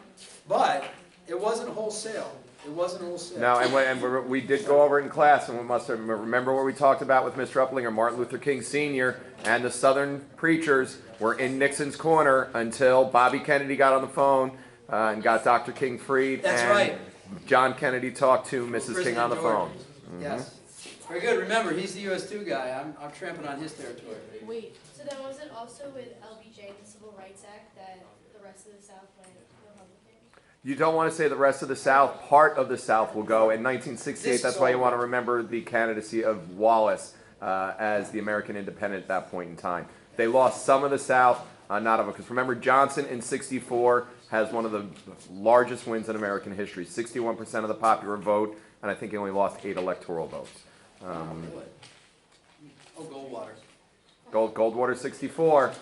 S2: But it wasn't wholesale. It wasn't wholesale.
S1: No, and we did go over it in class, and we must remember what we talked about with Mr. Uplinger. Martin Luther King Sr. and the Southern preachers were in Nixon's corner until Bobby Kennedy got on the phone and got Dr. King freed.
S2: That's
S1: and
S2: right.
S1: John Kennedy talked to Mrs. King on the phone.
S2: Yes. Very good. Remember, he's the US2 guy. I'm trampling on his territory.
S6: Wait,
S4: So then was it also with LBJ, the Civil Rights Act, that the rest of the South went Republican?
S1: You don't want to say the rest of the South. Part of the South will go. In 1968, that's why you want to remember the candidacy of Wallace as the American independent at that point in time. They lost some of the South, not of it. Because remember, Johnson in 64 has one of the largest wins in American history. 61% of the popular vote, and I think he only lost 8 electoral votes.
S2: Really? Oh, Goldwater.
S1: Goldwater 64.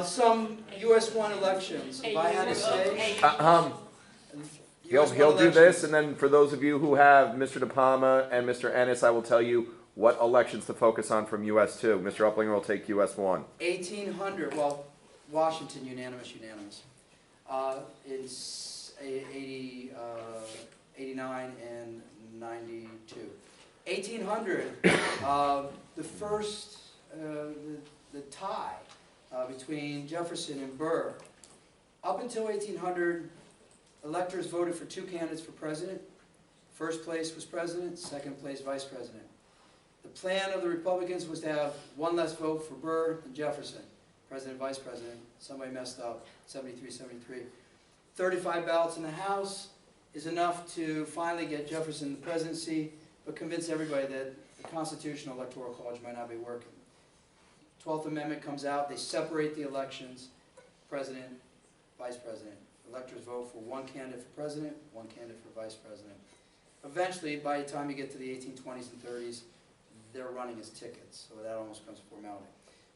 S2: Some US1 elections, if I had to say.
S1: He'll
S2: US1
S1: do
S2: elections.
S1: this, and then for those of you who have Mr. De Palma and Mr. Ennis, I will tell you what elections to focus on from US2. Mr. Uplinger will take US1.
S2: 1800, well, Washington, unanimous. It's 89 and 92. 1800, the first, the tie between Jefferson and Burr. Up until 1800, electors voted for 2 candidates for president. First place was president, second place vice president. The plan of the Republicans was to have 1 less vote for Burr than Jefferson, president, vice president. Somebody messed up, 73. 35 ballots in the House is enough to finally get Jefferson the presidency, but convince everybody that the Constitutional Electoral College might not be working. 12th Amendment comes out, they separate the elections, president, vice president. Electors vote for 1 candidate for president, 1 candidate for vice president. Eventually, by the time you get to the 1820s and 30s, they're running as tickets, so that almost becomes a formality.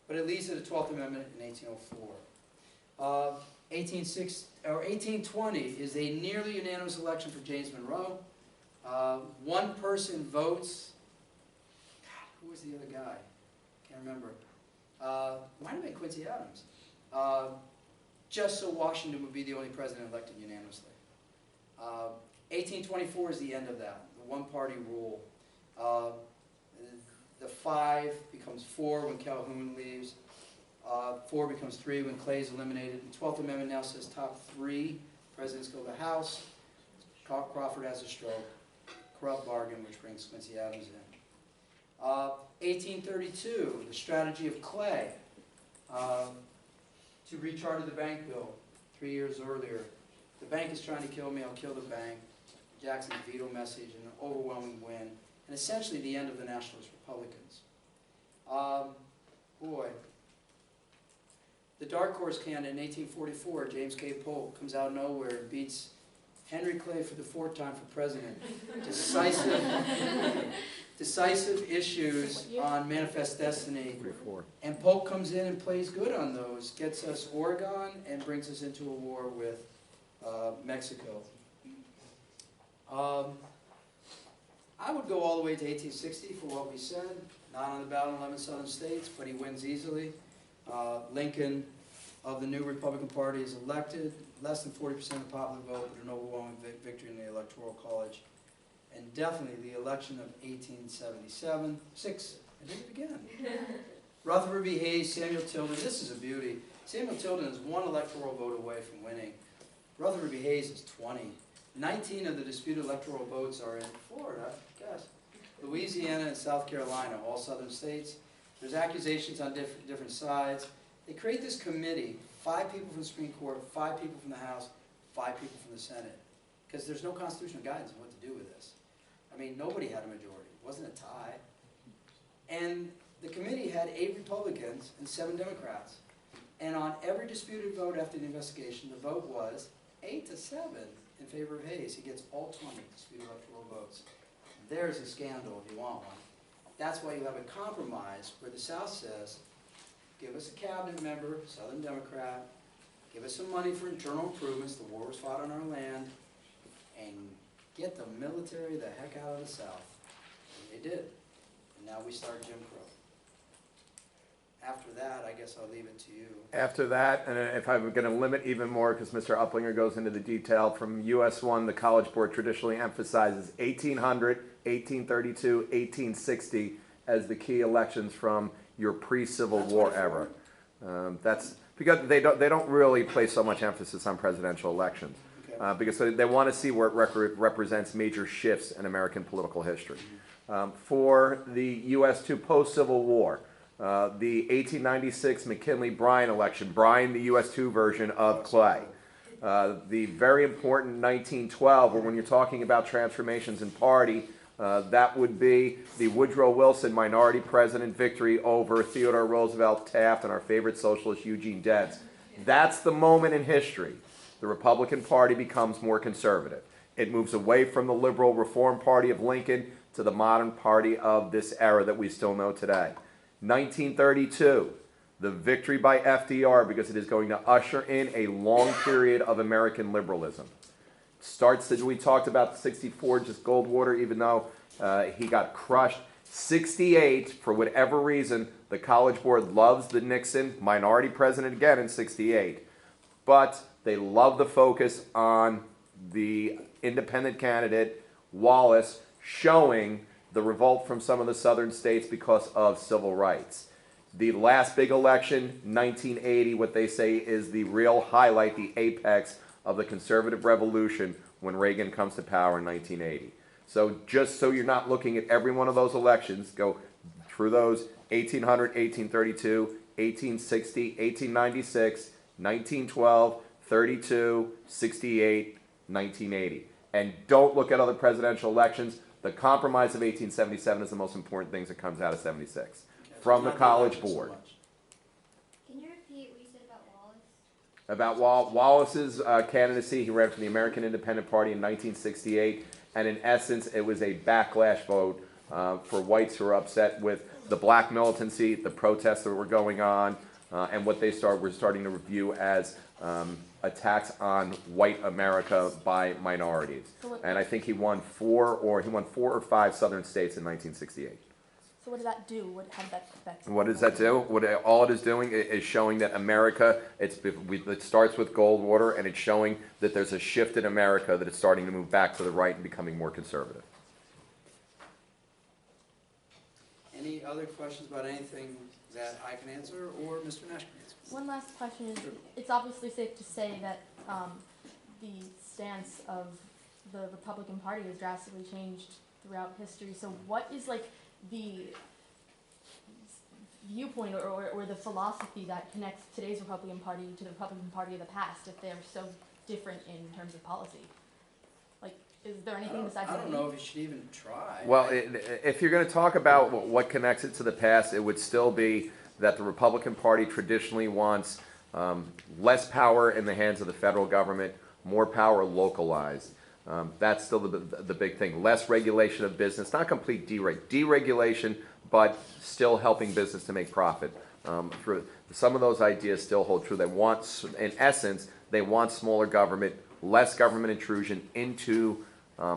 S2: But it leads to the 12th Amendment in 1804. 1820 is a nearly unanimous election for James Monroe. 1 person votes. God, who was the other guy? Can't remember. Might have been Quincy Adams. Just so Washington would be the only president elected unanimously. 1824 is the end of that, the 1-party rule. The 5 becomes 4 when Calhoun leaves. 4 becomes 3 when Clay is eliminated. The 12th Amendment now says top 3 presidents go to the House. Crawford has a stroke. Corrupt bargain, which brings Quincy Adams in. 1832, the strategy of Clay to recharter the bank bill 3 years earlier. The bank is trying to kill me, I'll kill the bank. Jackson's veto message, and an overwhelming win, and essentially the end of the Nationalist Republicans. The dark horse candidate in 1844, James K. Polk, comes out of nowhere and beats Henry Clay for the 4th time for president. Decisive decisive issues on Manifest Destiny.
S1: 3-4.
S2: And Polk comes in and plays good on those, gets us Oregon and brings us into a war with Mexico. I would go all the way to 1860 for what we said, not on the ballot in 11 southern states, but he wins easily. Lincoln of the new Republican Party is elected, less than 40% of the popular vote, but an overwhelming victory in the Electoral College. And definitely the election of 1877, I did it again. Rutherford B. Hayes, Samuel Tilden, this is a beauty. Samuel Tilden is one electoral vote away from winning. Rutherford B. Hayes is 20. 19 of the disputed electoral votes are in Florida, guess. Louisiana and South Carolina, all southern states. There's accusations on different sides. They create this committee, 5 people from the Supreme Court, 5 people from the House, 5 people from the Senate. Because there's no constitutional guidance on what to do with this. I mean, nobody had a majority. It wasn't a tie. And the committee had 8 Republicans and 7 Democrats. And on every disputed vote after the investigation, the vote was 8-7 in favor of Hayes. He gets all 20 disputed electoral votes. There's a scandal if you want one. That's why you have a compromise where the South says, give us a cabinet member, Southern Democrat, give us some money for internal improvements, the war was fought on our land, and get the military the heck out of the South. And they did. And now we start Jim Crow. After that, I guess I'll leave it to you.
S1: After that, and if I'm going to limit even more, because Mr. Uplinger goes into the detail, from US 1, the College Board traditionally emphasizes 1800, 1832, 1860 as the key elections from your pre-Civil War era. That's because they don't really place so much emphasis on presidential elections,
S2: Okay.
S1: because they want to see where it represents major shifts in American political history. For the US 2 post-Civil War, the 1896 McKinley-Bryan election, Bryan the US 2 version of Clay. The very important 1912, or when you're talking about transformations in party, that would be the Woodrow Wilson minority president victory over Theodore Roosevelt, Taft, and our favorite socialist Eugene Debs. That's the moment in history. The Republican Party becomes more conservative. It moves away from the liberal Reform Party of Lincoln to the modern party of this era that we still know today. 1932, the victory by FDR, because it is going to usher in a long period of American liberalism. Starts, as we talked about, 64, just Goldwater, even though he got crushed. 68, for whatever reason, the College Board loves the Nixon, minority president again in 68. But they love the focus on the independent candidate, Wallace, showing the revolt from some of the southern states because of civil rights. The last big election, 1980, what they say is the real highlight, the apex of the conservative revolution when Reagan comes to power in 1980. So just so you're not looking at every one of those elections, go through those: 1800, 1832, 1860, 1896, 1912, 32, 68, 1980. And don't look at other presidential elections. The compromise of 1877 is the most important thing that comes out of 76
S2: Okay,
S1: from
S2: so
S1: the
S2: not
S1: College
S2: elected so
S1: Board.
S2: much.
S3: Can you repeat what you said about Wallace?
S1: About Wallace's candidacy, he ran for the American Independent Party in 1968, and in essence, it was a backlash vote for whites who were upset with the black militancy, the protests that were going on, and what they were starting to review as attacks on white America by minorities. And I think he won 4 or 5 southern states in 1968.
S6: So what did that do? How did that affect?
S1: What does that do? All it is doing is showing that America, it starts with Goldwater, and it's showing that there's a shift in America, that it's starting to move back to the right and becoming more conservative.
S2: Any other questions about anything that I can answer or Mr. Nash can answer?
S6: One last question is, it's obviously safe to say that the stance of the Republican Party has drastically changed throughout history. So what is like the viewpoint or the philosophy that connects today's Republican Party to the Republican Party of the past if they're so different in terms of policy? Like, is there anything besides
S2: I don't know if you should even try.
S1: Well, if you're going to talk about what connects it to the past, it would still be that the Republican Party traditionally wants less power in the hands of the federal government, more power localized. That's still the big thing. Less regulation of business, not complete deregulation, but still helping business to make profit. For some of those ideas still hold true. They want, in essence, they want smaller government, less government intrusion into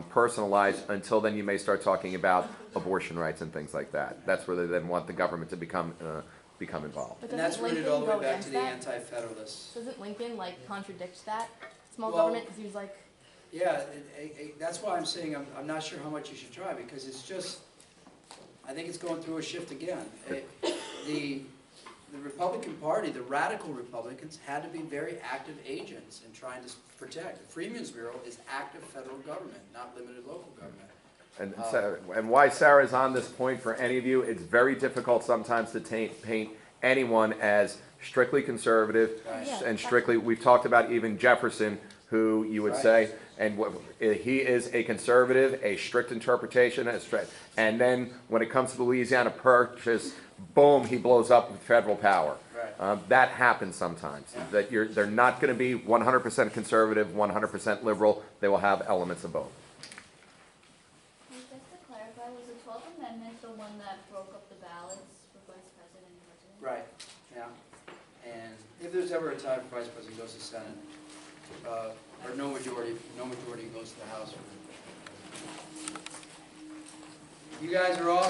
S1: personal lives. Until then, you may start talking about abortion rights and things like that. That's where they then want the government to become involved.
S6: But
S2: And that's
S6: doesn't
S2: rooted all the
S6: Lincoln
S2: way
S6: go
S2: back to
S6: against
S2: the
S6: that?
S2: anti-federalists.
S6: Doesn't Lincoln like contradict that small
S2: Well-
S6: government? Because he was like,
S2: Yeah, that's why I'm saying I'm not sure how much you should try, because it's just, I think it's going through a shift again. The Republican Party, the radical Republicans, had to be very active agents in trying to protect. The Freedmen's Bureau is active federal government, not limited local government.
S1: And why Sarah's on this point for any of you, it's very difficult sometimes to paint anyone as strictly conservative
S2: Right.
S1: and strictly, we've talked about even Jefferson, who you would
S2: Right.
S1: say, and he is a conservative, a strict interpretation, and then when it comes to the Louisiana Purchase, boom, he blows up with federal power.
S2: Right.
S1: That happens sometimes,
S2: Yeah.
S1: that they're not going to be 100% conservative, 100% liberal, they will have elements of both.
S3: Just to clarify, was the 12th Amendment the one that broke up the ballots for vice president and president?
S2: Right, yeah. And if there's ever a time for vice president goes to Senate, or no majority goes to the House. You guys are all